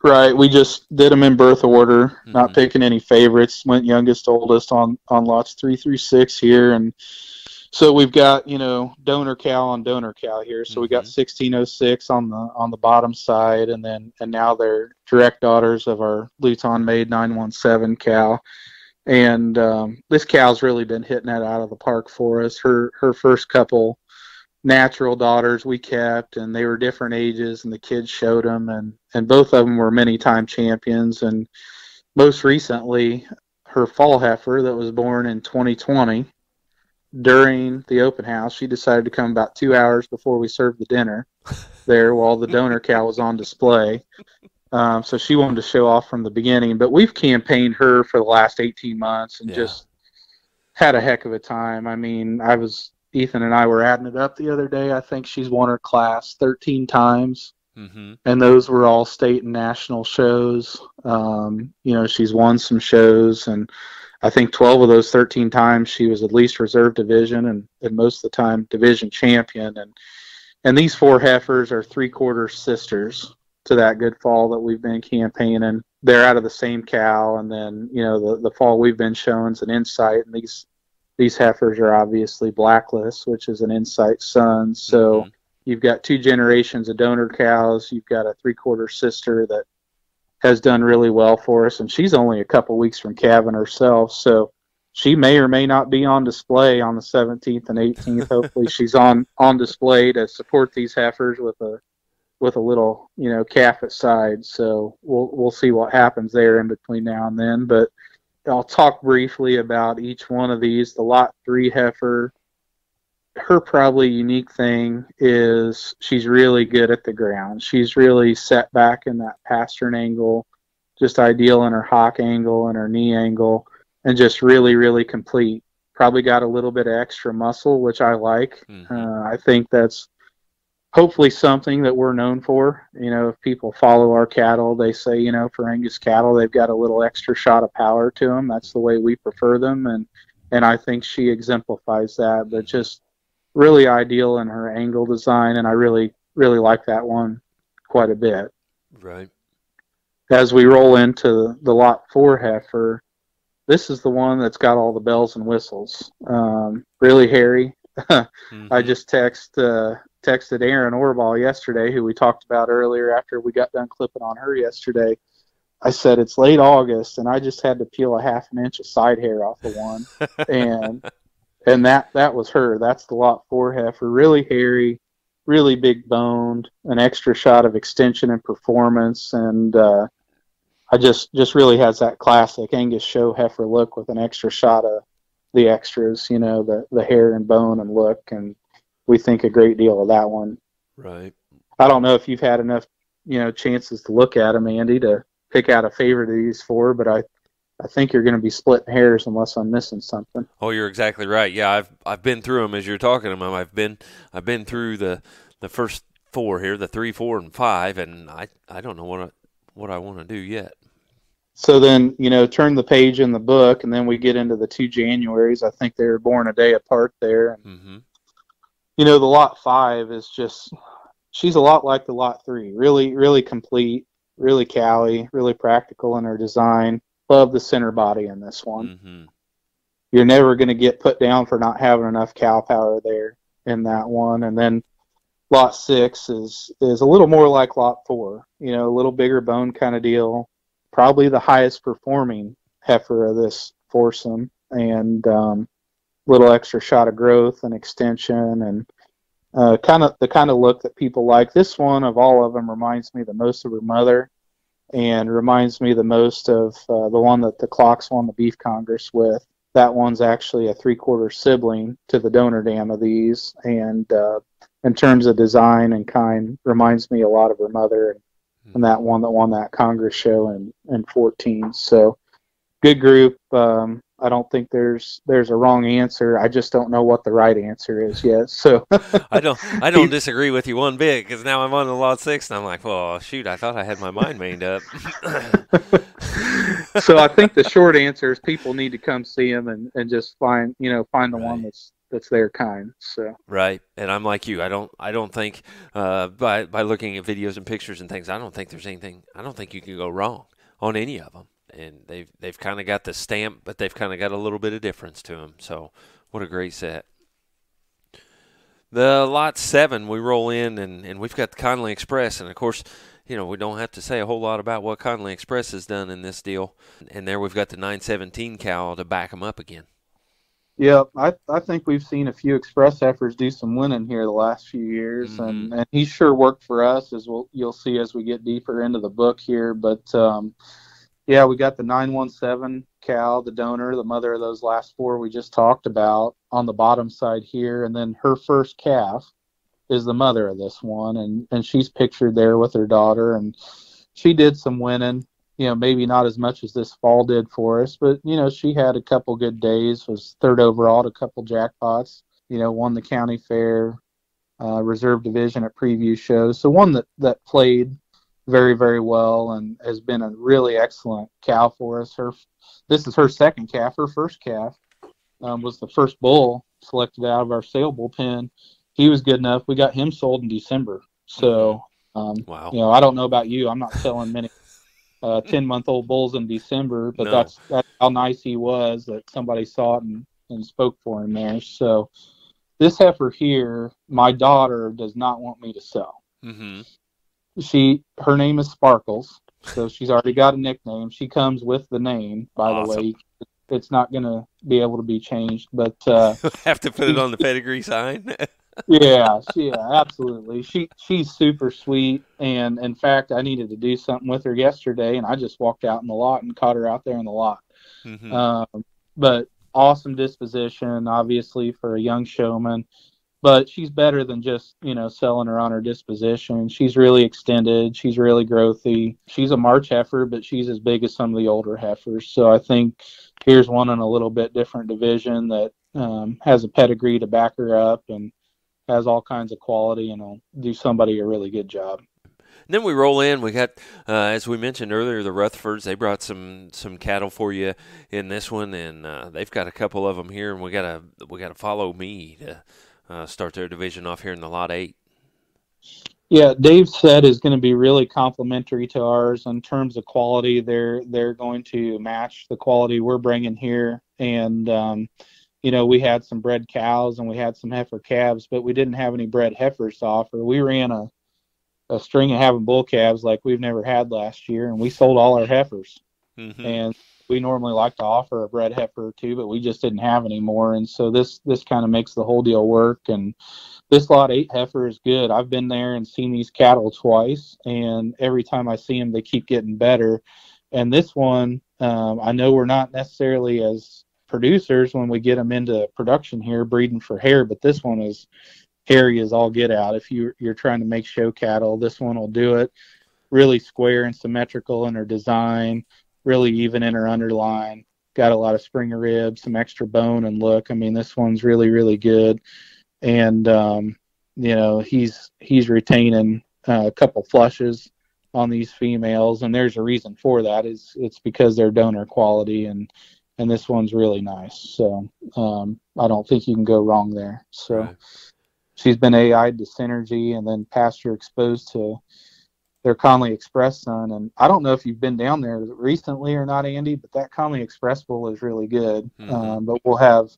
Right. We just did them in birth order, not picking any favorites. Went youngest to oldest on lots 3 through 6 here, and so we've got, donor cow on donor cow here. So we got 1606 on the bottom side, and now they're direct daughters of our Luton made 917 cow. And this cow's really been hitting that out of the park for us. Her first couple natural daughters we kept, and they were different ages, and the kids showed them, and both of them were many-time champions. And most recently, her fall heifer that was born in 2020, during the open house, she decided to come about 2 hours before we served the dinner there while the donor cow was on display. So she wanted to show off from the beginning. But we've campaigned her for the last 18 months and just had a heck of a time. I mean, Ethan and I were adding it up the other day. I think she's won her class 13 times. And those were all state and national shows. She's won some shows, and I think 12 of those 13 times she was at least reserve division, and most of the time division champion. And these 4 heifers are 3/4 sisters to that good fall that we've been campaigning. They're out of the same cow, and then the fall we've been showing is an Insight, and these heifers are obviously Blacklist, which is an Insight son. So you've got 2 generations of donor cows. You've got a 3/4 sister that has done really well for us, and she's only a couple weeks from calving herself, so she may or may not be on display on the 17th and 18th. Hopefully she's on display to support these heifers with a little calf at side. So we'll see what happens there in between now and then. But I'll talk briefly about each one of these. The lot 3 heifer, her probably unique thing is she's really good at the ground. She's really set back in that pastern angle, just ideal in her hock angle and her knee angle, and just really, really complete. Probably got a little bit of extra muscle, which I like. I think that's hopefully something that we're known for. If people follow our cattle, they say, for Angus cattle, they've got a little extra shot of power to them. That's the way we prefer them, and I think she exemplifies that. But just really ideal in her angle design, and I really, really like that one quite a bit. Right. As we roll into the lot 4 heifer, this is the one that's got all the bells and whistles. Really hairy. I just texted Aaron Orball yesterday, who we talked about earlier after we got done clipping on her yesterday. I said, it's late August, and I just had to peel a half an inch of side hair off the one. And that was her. That's the lot 4 heifer. Really hairy, really big boned, an extra shot of extension and performance, and I just really has that classic Angus show heifer look with an extra shot of the extras, the hair and bone and look, and we think a great deal of that one. Right. I don't know if you've had enough, chances to look at them, Andy, to pick out a favorite of these 4, but I think you're going to be splitting hairs unless I'm missing something. Oh, you're exactly right. Yeah, I've been through them as you're talking about them. I've been through the first 4 here, the 3, 4, and 5, and I don't know what I want to do yet. So then, turn the page in the book, and then we get into the 2 Januaries. I think they were born a day apart there. And, the lot 5 is she's a lot like the lot 3. Really, really complete, really cowy, really practical in her design. Love the center body in this one. You're never going to get put down for not having enough cow power there in that one. And then lot 6 is a little more like lot 4, a little bigger bone kind of deal. probably the highest performing heifer of this foursome, and little extra shot of growth and extension, and kind of the kind of look that people like. This one of all of them reminds me the most of her mother, and reminds me the most of the one that the Clocks won the Beef Congress with. That one's actually a 3/4 sibling to the donor dam of these, and in terms of design and kind, reminds me a lot of her mother, and that one that won that Congress show in 14. So good group. I don't think there's a wrong answer. I just don't know what the right answer is yet. So I don't disagree with you one bit, because now I'm on the lot 6 and I'm like, well, shoot, I thought I had my mind made up. So I think the short answer is people need to come see them and just find the Right. one that's their kind. So Right, and I'm like you. I don't think by looking at videos and pictures and things, I don't think there's anything. I don't think you can go wrong on any of them. And they've kind of got the stamp, but they've kind of got a little bit of difference to them. So what a great set. The lot 7, we roll in, and we've got the Conley Express, and of course, we don't have to say a whole lot about what Conley Express has done in this deal. And there we've got the 917 cow to back them up again. yeah, I think we've seen a few Express heifers do some winning here the last few years, Mm-hmm. and he's sure worked for us, as you'll see as we get deeper into the book here. But yeah, we got the 917 cow, the donor, the mother of those last 4 we just talked about, on the bottom side here, and then her first calf is the mother of this one, and she's pictured there with her daughter, and she did some winning, maybe not as much as this fall did for us, but she had a couple good days, was 3rd overall to a couple jackpots, won the county fair, reserve division at preview shows, so one that played very, very well and has been a really excellent cow for us. This is her second calf. Her first calf was the first bull selected out of our sale bullpen. He was good enough. We got him sold in December. So, Wow. I don't know about you. I'm not selling many 10-month-old bulls in December, but No. that's how nice he was that somebody saw it and spoke for him there. So this heifer here, my daughter does not want me to sell. Mm-hmm. Her name is Sparkles, so she's already got a nickname. She comes with the name, by Awesome. the way. It's not going to be able to be changed, but Have to put it on the pedigree sign. yeah, absolutely. She's super sweet, and in fact, I needed to do something with her yesterday, and I just walked out in the lot and caught her out there in the lot. Mm-hmm. But awesome disposition, obviously, for a young showman. But she's better than just, selling her on her disposition. She's really extended. She's really growthy. She's a March heifer, but she's as big as some of the older heifers. So I think here's one in a little bit different division that has a pedigree to back her up and has all kinds of quality, and will do somebody a really good job. And then we roll in. We got, as we mentioned earlier, the Rutherfords. They brought some cattle for you in this one, and they've got a couple of them here, and we gotta follow me to start their division off here in the lot 8. Yeah, Dave's set is going to be really complementary to ours in terms of quality. They're going to match the quality we're bringing here, and we had some bred cows and we had some heifer calves, but we didn't have any bred heifers to offer. We ran a string of having bull calves like we've never had last year, and we sold all our heifers. Mm-hmm. And we normally like to offer a bred heifer or two, but we just didn't have any more. And so this kind of makes the whole deal work. And this lot 8 heifer is good. I've been there and seen these cattle twice, and every time I see them, they keep getting better. And this one, I know we're not necessarily as producers when we get them into production here, breeding for hair, but this one is hairy as all get out. If you're trying to make show cattle, this one will do it. Really square and symmetrical in her design, really even in her underline. Got a lot of Springer ribs, some extra bone and look. I mean, this one's really, really good. And, he's retaining a couple flushes on these females, and there's a reason for that. It's because they're donor quality, and this one's really nice. So I don't think you can go wrong there. So Right. She's been AI'd to Synergy and then pasture exposed to their Conley Express son. And I don't know if you've been down there recently or not, Andy, but that Conley Express bull is really good. Mm-hmm. But we'll have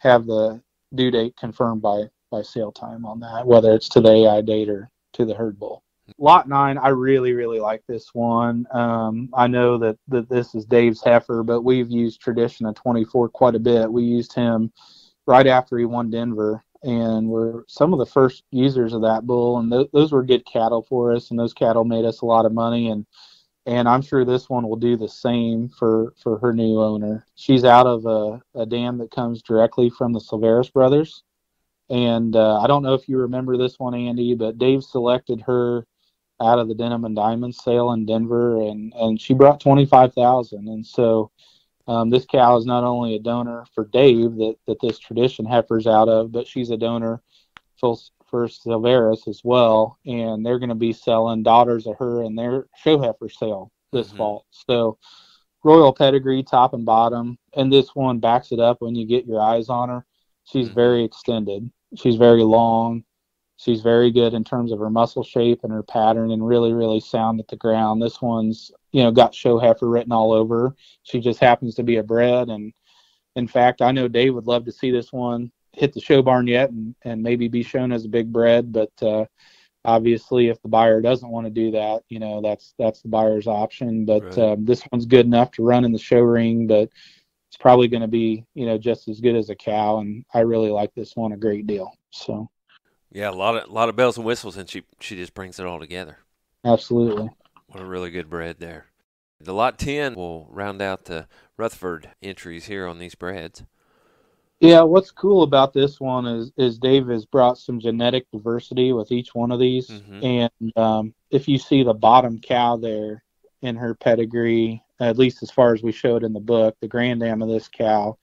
the due date confirmed by sale time on that, whether it's to the AI date or to the herd bull. Lot 9, I really, really like this one. I know that this is Dave's heifer, but we've used Tradition 24 quite a bit. We used him right after he won Denver, and we're some of the first users of that bull, and those were good cattle for us, and those cattle made us a lot of money, and I'm sure this one will do the same for her new owner. She's out of a dam that comes directly from the Silveris brothers, and I don't know if you remember this one, Andy, but Dave selected her out of the Denim and Diamond sale in Denver, and she brought 25,000. And so this cow is not only a donor for Dave that this Tradition heifer's out of, but she's a donor for Silveris as well. And they're going to be selling daughters of her in their show heifer sale this fall. So royal pedigree, top and bottom. And this one backs it up when you get your eyes on her. She's very extended. She's very long. She's very good in terms of her muscle shape and her pattern, and really, really sound at the ground. This one's, got show heifer written all over her. She just happens to be a bred. And in fact, I know Dave would love to see this one hit the show barn yet and maybe be shown as a big bred. But obviously, if the buyer doesn't want to do that, that's the buyer's option. But right. This one's good enough to run in the show ring, but it's probably going to be, just as good as a cow. And I really like this one a great deal. So. Yeah, a lot of bells and whistles, and she just brings it all together. Absolutely. What a really good bred there. The lot 10 will round out the Rutherford entries here on these breds. Yeah, what's cool about this one is Dave has brought some genetic diversity with each one of these. And if you see the bottom cow there in her pedigree, at least as far as we showed in the book, the granddam of this cow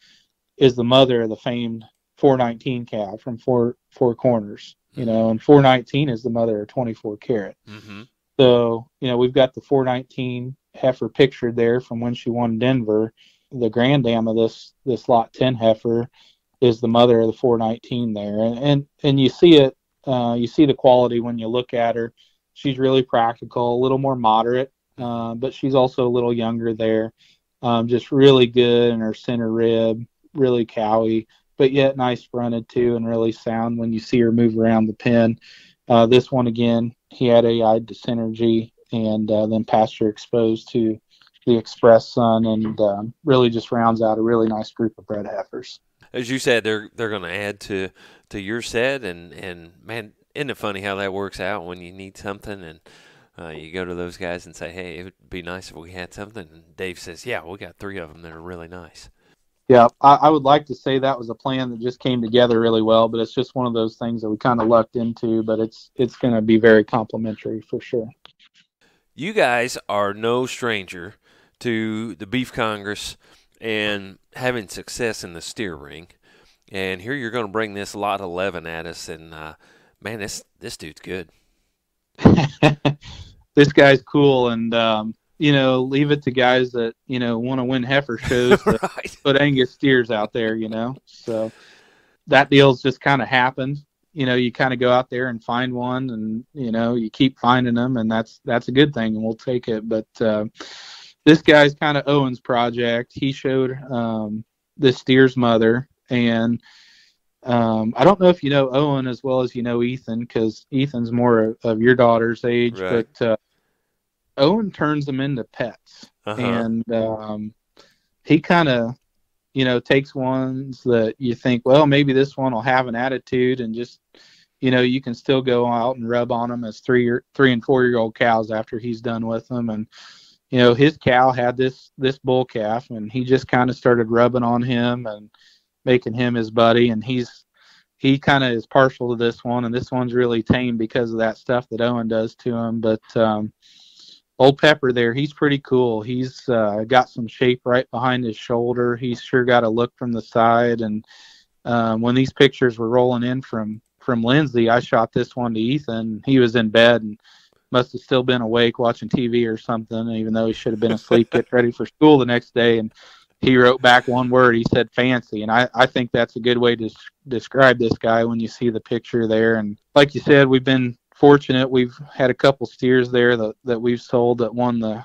is the mother of the famed 419 cow from Four Corners. And 419 is the mother of 24 Carat. So, we've got the 419 heifer pictured there from when she won Denver. The granddam of this lot 10 heifer is the mother of the 419 there. And you see it, you see the quality when you look at her. She's really practical, a little more moderate, but she's also a little younger there. Just really good in her center rib, really cowy, but yet nice fronted too, and really sound when you see her move around the pen. This one, again, he had AI'd to Synergy and then pasture exposed to the Express Sun, and really just rounds out a really nice group of bred heifers. As you said, they're going to add to your set, and man, isn't it funny how that works out when you need something and you go to those guys and say, hey, it would be nice if we had something, and Dave says, yeah, we got 3 of them that are really nice. Yeah, I would like to say that was a plan that just came together really well, but it's just one of those things that we kind of lucked into, but it's going to be very complimentary for sure. You guys are no stranger to the Beef Congress and having success in the steer ring. And here you're going to bring this lot 11 at us, and man, this dude's good. This guy's cool, and leave it to guys that, want to win heifer shows to right. Put Angus steers out there, So that deal's just kind of happened. You kind of go out there and find one, and, you keep finding them, and that's a good thing, and we'll take it. But this guy's kind of Owen's project. He showed this steer's mother, and I don't know if you know Owen as well as you know Ethan, because Ethan's more of your daughter's age, right. But Owen turns them into pets, and he kind of, takes ones that you think, well, maybe this one will have an attitude, and just, you can still go out and rub on them as 3 and 4 year old cows after he's done with them. And, his cow had this bull calf, and he just kind of started rubbing on him and making him his buddy. And he kind of is partial to this one, and this one's really tame because of that stuff that Owen does to him. But, Old Pepper there, he's pretty cool. He's got some shape right behind his shoulder. He's sure got a look from the side. And when these pictures were rolling in from Lindsay, I shot this one to Ethan. He was in bed and must have still been awake watching TV or something, even though he should have been asleep, getting ready for school the next day. And he wrote back one word. He said fancy. And I think that's a good way to describe this guy when you see the picture there. And like you said, we've been fortunate. We've had a couple steers there that we've sold that won the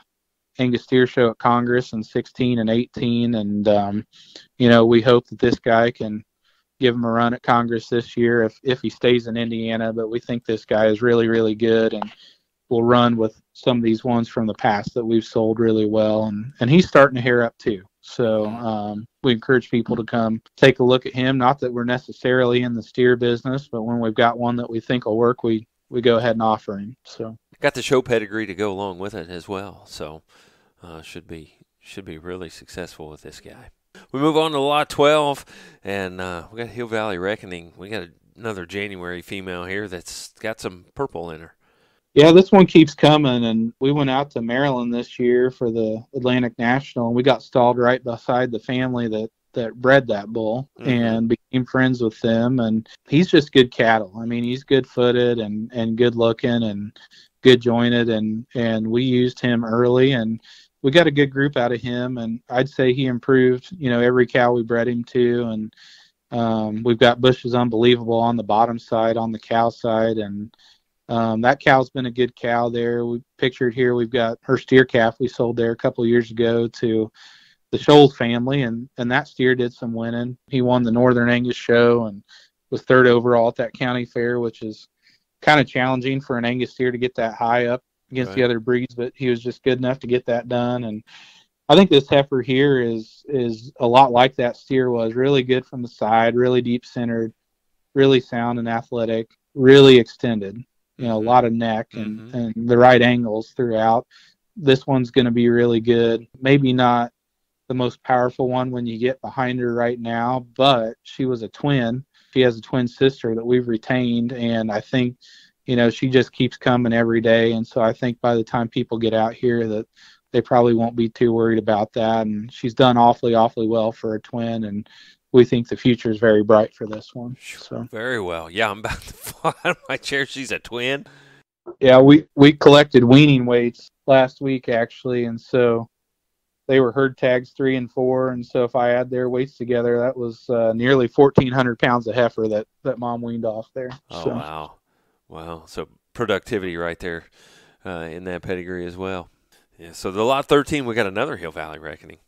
Angus Steer Show at Congress in 16 and 18. And, we hope that this guy can give him a run at Congress this year if he stays in Indiana. But we think this guy is really, really good. And will run with some of these ones from the past that we've sold really well, and he's starting to hair up too. So we encourage people to come take a look at him. Not that we're necessarily in the steer business, but when we've got one that we think will work, we go ahead and offer him. So got the show pedigree to go along with it as well. So should be really successful with this guy. We move on to lot 12, and we got Hill Valley Reckoning. We got another January female here that's got some purple in her. Yeah, this one keeps coming, and we went out to Maryland this year for the Atlantic National, and we got stalled right beside the family that bred that bull and became friends with them. And he's just good cattle. I mean, he's good-footed and good-looking and good-jointed, and we used him early, and we got a good group out of him. And I'd say he improved, every cow we bred him to, and we've got bushes unbelievable on the bottom side, on the cow side, and that cow's been a good cow there. We pictured here, we've got her steer calf we sold there a couple of years ago to the Scholes family, and that steer did some winning. He won the Northern Angus show and was third overall at that county fair, which is kind of challenging for an Angus steer to get that high up against the other breeds, but he was just good enough to get that done. And I think this heifer here is a lot like that steer was. Really good from the side, really deep centered, really sound and athletic, really extended. A lot of neck and the right angles throughout. This one's going to be really good. Maybe not the most powerful one when you get behind her right now, but she was a twin. She has a twin sister that we've retained, and I think, she just keeps coming every day. And so I think by the time people get out here that they probably won't be too worried about that. And she's done awfully well for a twin, and we think the future is very bright for this one. So very well. Yeah, I'm about to fall out of my chair. She's a twin. Yeah, we collected weaning weights last week actually, and so they were herd tags 3 and 4, and so if I add their weights together, that was nearly 1,400 pounds of heifer that Mom weaned off there. Oh, wow. So productivity right there in that pedigree as well. Yeah. So the lot 13, we got another Hill Valley Reckoning.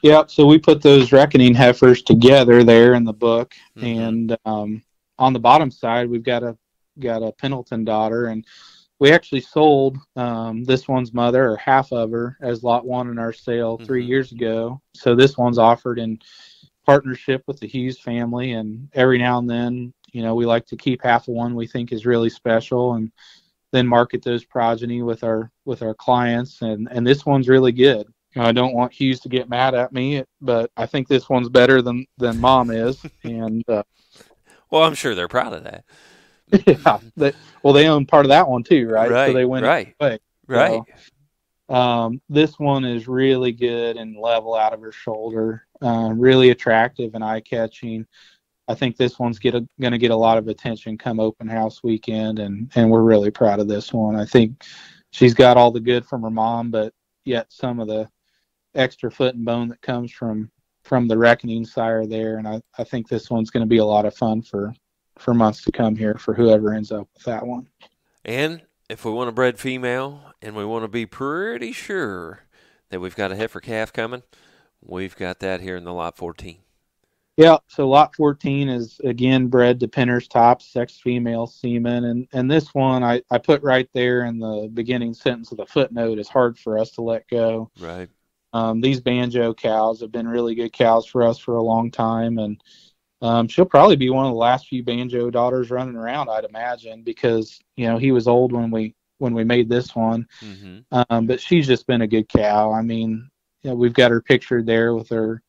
Yeah, so we put those reckoning heifers together there in the book, and on the bottom side we've got a Pendleton daughter, and we actually sold this one's mother, or half of her, as lot 1 in our sale 3 years ago. So this one's offered in partnership with the Hughes family, and every now and then, we like to keep half of one we think is really special, and then market those progeny with our clients, and this one's really good. I don't want Hughes to get mad at me, but I think this one's better than Mom is. And well, I'm sure they're proud of that. Yeah. They own part of that one too, right? So they went right. Right. So, this one is really good and level out of her shoulder, really attractive and eye-catching. I think this one's going to get a lot of attention come open house weekend, and we're really proud of this one. I think she's got all the good from her mom, but yet some of the extra foot and bone that comes from the reckoning sire there, and I think this one's going to be a lot of fun for months to come here for whoever ends up with that one. And if we want a bred female and we want to be pretty sure that we've got a heifer calf coming, we've got that here in the lot 14. Yeah, so lot 14 is, again, bred to Pinner's Top, sex female semen. And this one I put right there in the beginning sentence of the footnote is hard for us to let go. Right. These banjo cows have been really good cows for us for a long time. And she'll probably be one of the last few banjo daughters running around, I'd imagine, because, he was old when we made this one. But she's just been a good cow. I mean, we've got her pictured there with her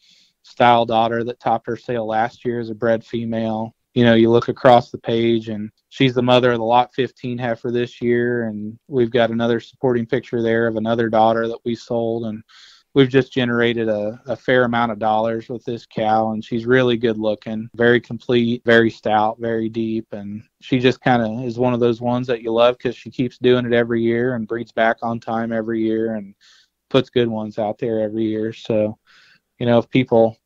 style daughter that topped her sale last year as a bred female. You look across the page and she's the mother of the lot 15 heifer this year, and we've got another supporting picture there of another daughter that we sold, and we've just generated a fair amount of dollars with this cow, and she's really good looking, very complete, very stout, very deep, and she just kind of is one of those ones that you love because she keeps doing it every year and breeds back on time every year and puts good ones out there every year. So if people,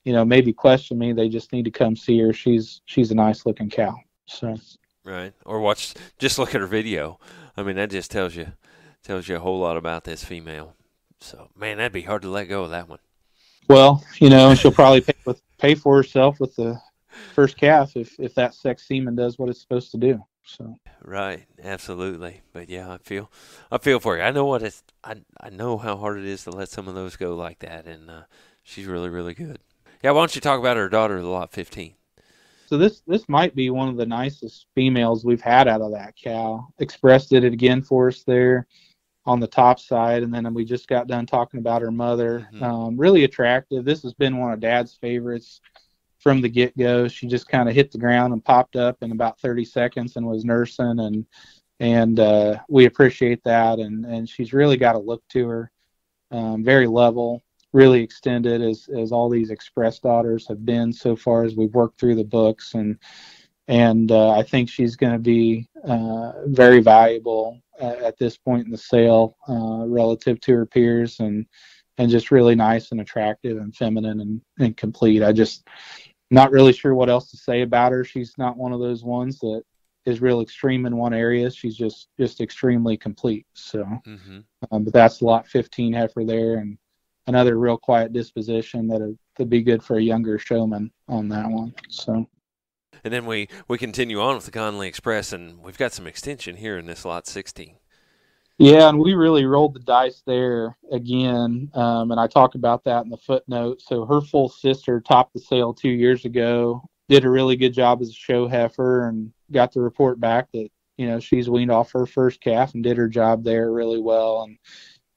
maybe question me, they just need to come see her. She's a nice looking cow. So right. Or just look at her video. I mean, that just tells you a whole lot about this female. So, man, that'd be hard to let go of that one. Well, she'll probably pay for herself with the first calf if that sex semen does what it's supposed to do. So Right, absolutely. But yeah, I feel for you. I know what it's. I know how hard it is to let some of those go like that, and she's really, really good. Yeah, why don't you talk about her daughter, the lot 15? So this might be one of the nicest females we've had out of that cow. Express did it again for us there on the top side, and then we just got done talking about her mother. Really attractive. This has been one of Dad's favorites from the get-go. She just kind of hit the ground and popped up in about 30 seconds and was nursing, and we appreciate that. And she's really got a look to her, very level, really extended as all these Express daughters have been so far as we've worked through the books. And I think she's going to be very valuable at this point in the sale relative to her peers, and just really nice and attractive and feminine and complete. I just not really sure what else to say about her. She's not one of those ones that is real extreme in one area. She's just extremely complete. So, but that's lot 15 heifer there, and another real quiet disposition that'd be good for a younger showman on that one. So. And then we continue on with the Conley Express, and we've got some extension here in this lot 16. Yeah, and we really rolled the dice there again, and I talk about that in the footnote. So her full sister topped the sale 2 years ago, did a really good job as a show heifer, and got the report back that, you know, she's weaned off her first calf and did her job there really well.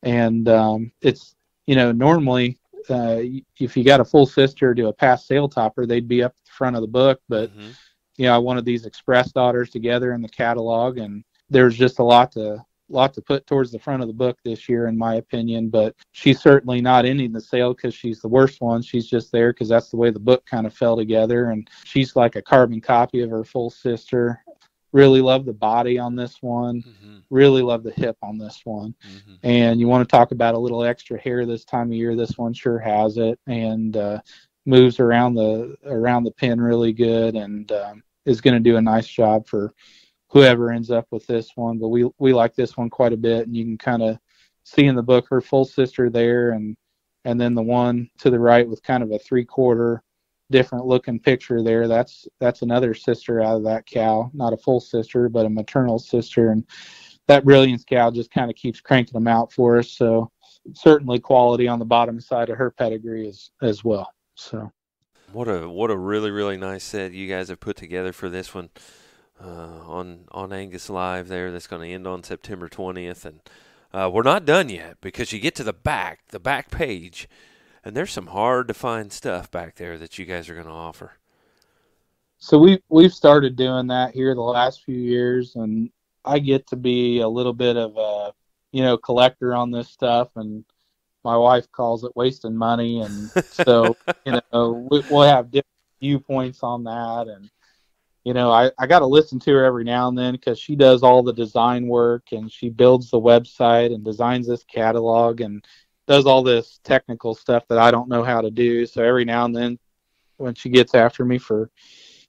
And it's, you know, normally if you got a full sister to a past sale topper, they'd be up at the front of the book. But, you know, I wanted these Express daughters together in the catalog, and there's just a lot to put towards the front of the book this year, in my opinion. But she's certainly not ending the sale because she's the worst one. She's just there because that's the way the book kind of fell together, and she's like a carbon copy of her full sister. Really love the body on this one. Really love the hip on this one. And you want to talk about a little extra hair this time of year, this one sure has it, and moves around the pin really good, and is going to do a nice job for whoever ends up with this one. But we like this one quite a bit, and you can kind of see in the book her full sister there, and then the one to the right with kind of a 3/4 different looking picture there. That's another sister out of that cow, not a full sister, but a maternal sister. And that Brilliance cow just kind of keeps cranking them out for us. So certainly quality on the bottom side of her pedigree as well. So what a really, really nice set you guys have put together for this one. On Angus Live there, that's going to end on September 20th, and we're not done yet, because you get to the back page, and there's some hard to find stuff back there that you guys are going to offer. So we've started doing that here the last few years, and I get to be a little bit of a, you know, collector on this stuff, and my wife calls it wasting money, and so you know we'll have different viewpoints on that. And you know, I got to listen to her every now and then, because she does all the design work, and she builds the website and designs this catalog and does all this technical stuff that I don't know how to do. So every now and then when she gets after me for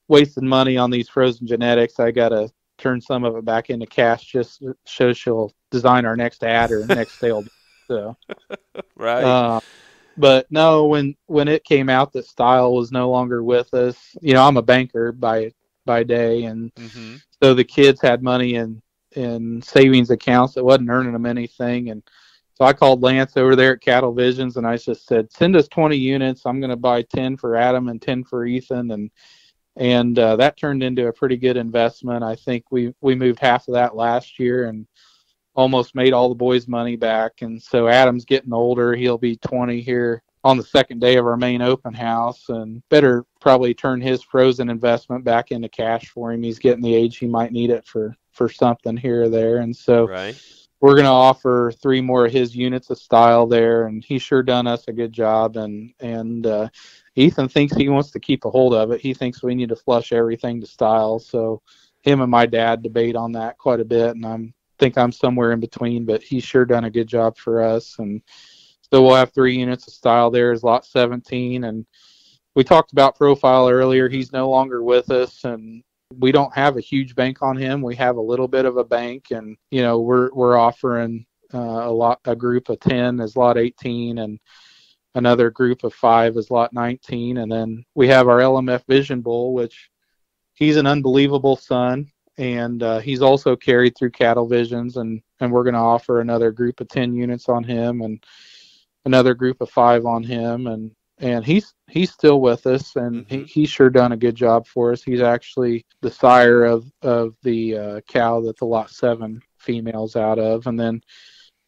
wasting money on these frozen genetics, I got to turn some of it back into cash just so she'll design our next ad or next sale. So, right. But no, when it came out that Style was no longer with us, you know, I'm a banker by day, and so the kids had money in savings accounts that wasn't earning them anything. And so I called Lance over there at Cattle Visions, and I just said, send us 20 units. I'm going to buy 10 for Adam and 10 for Ethan. And that turned into a pretty good investment. I think we moved half of that last year and almost made all the boys' money back. And so Adam's getting older. He'll be 20 here on the second day of our main open house, and better probably turn his frozen investment back into cash for him. He's getting the age he might need it for something here or there. And so we're going to offer 3 more of his units of Style there, and he's sure done us a good job. And Ethan thinks he wants to keep a hold of it. He thinks we need to flush everything to Style. So him and my dad debate on that quite a bit, and I think I'm somewhere in between, but he's sure done a good job for us. And so we'll have 3 units of Style there as lot 17. And we talked about Profile earlier. He's no longer with us, and we don't have a huge bank on him. We have a little bit of a bank, and you know we're offering a group of 10 as lot 18, and another group of 5 as lot 19. And then we have our LMF Vision Bull, which he's an unbelievable son. and he's also carried through Cattle Visions, and we're going to offer another group of 10 units on him and another group of 5 on him, and he's still with us, and he's sure done a good job for us. He's actually the sire of the cow that the Lot 7 female's out of. And then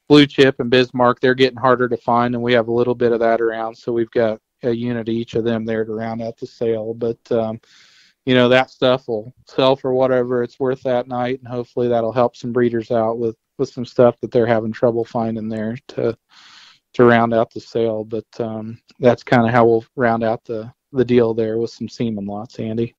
Blue Chip and Bismarck, they're getting harder to find, and we have a little bit of that around, so we've got a unit each of them there to round out the sale. But that stuff will sell for whatever it's worth that night, and hopefully that'll help some breeders out with some stuff that they're having trouble finding there to round out the sale. But that's kind of how we'll round out the deal there with some semen lots, Andy.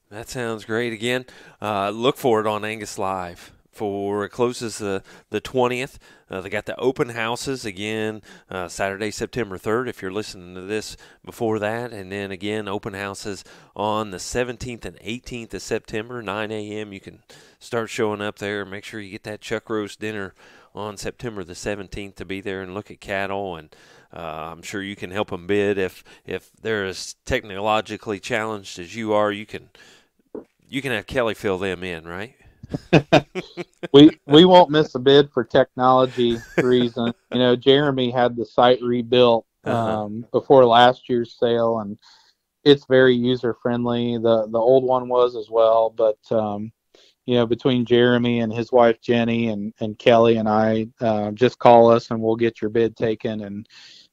That sounds great. Again, look for it on Angus Live. It closes the 20th. They got the open houses again Saturday, September 3rd, if you're listening to this before that. And then again, open houses on the 17th and 18th of September, 9 a.m. You can start showing up there. Make sure you get that chuck roast dinner on September the 17th to be there and look at cattle. And I'm sure you can help them bid. If they're as technologically challenged as you are, you can have Kelly fill them in, right? we won't miss a bid for technology reasons. Jeremy had the site rebuilt before last year's sale, and it's very user friendly. The old one was as well, but between Jeremy and his wife Jenny and Kelly and I, just call us and we'll get your bid taken,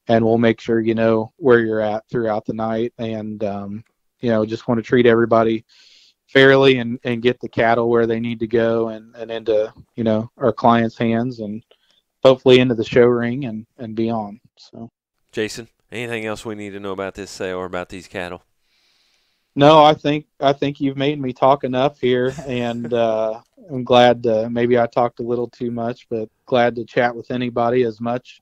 and we'll make sure you know where you're at throughout the night. And just want to treat everybody fairly and get the cattle where they need to go and into our clients' hands, and hopefully into the show ring and beyond. So, Jason, anything else we need to know about this sale or about these cattle? No, I think you've made me talk enough here, and I'm glad maybe I talked a little too much, but glad to chat with anybody as much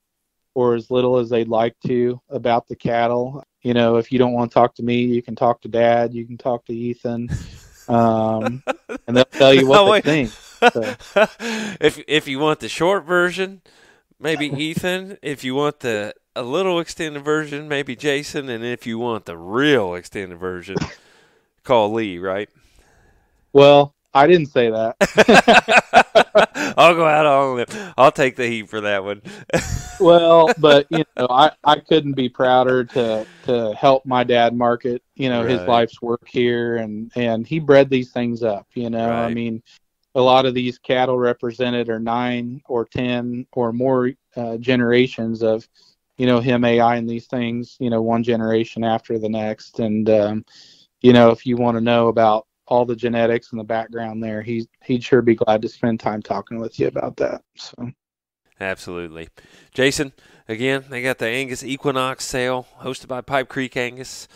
or as little as they'd like to about the cattle. If you don't want to talk to me, you can talk to Dad, you can talk to Ethan. And they'll tell you what they think. So. If you want the short version, maybe Ethan. If you want a little extended version, maybe Jason. And if you want the real extended version, call Lee, right? Well, I didn't say that. I'll go out on a limb. I'll take the heat for that one. Well, but I couldn't be prouder to help my dad market Right. his life's work here, and he bred these things up. Right. I mean, a lot of these cattle represented are 9 or 10 or more generations of him AIing these things, one generation after the next. And if you want to know about all the genetics and the background there, he'd sure be glad to spend time talking with you about that. So. Absolutely. Jason, again, they got the Angus Equinox sale hosted by Creek Angus.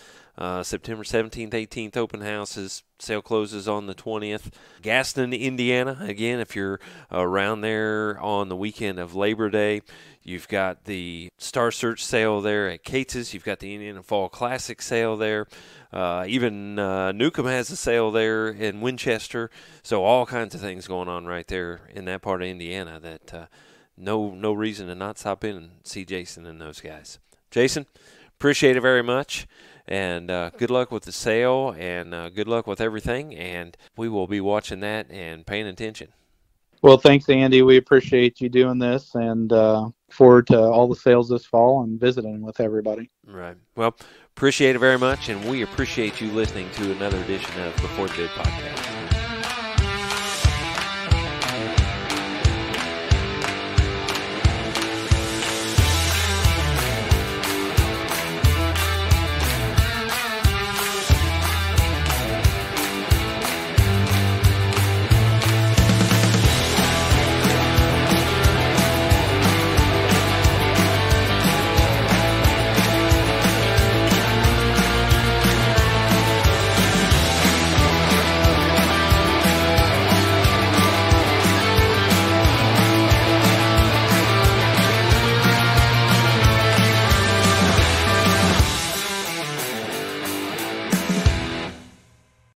September 17th, 18th, open houses. Sale closes on the 20th. Gaston, Indiana. Again, if you're around there on the weekend of Labor Day, you've got the Star Search sale there at Cates's. You've got the Indiana Fall Classic sale there. Even Newcomb has a sale there in Winchester. So all kinds of things going on right there in that part of Indiana that no reason to not stop in and see Jason and those guys. Jason, appreciate it very much. And good luck with the sale, and good luck with everything. And we will be watching that and paying attention. Well, thanks, Andy. We appreciate you doing this, and forward to all the sales this fall and visiting with everybody. Right. Well, appreciate it very much, and we appreciate you listening to another edition of Before the Bid Podcast.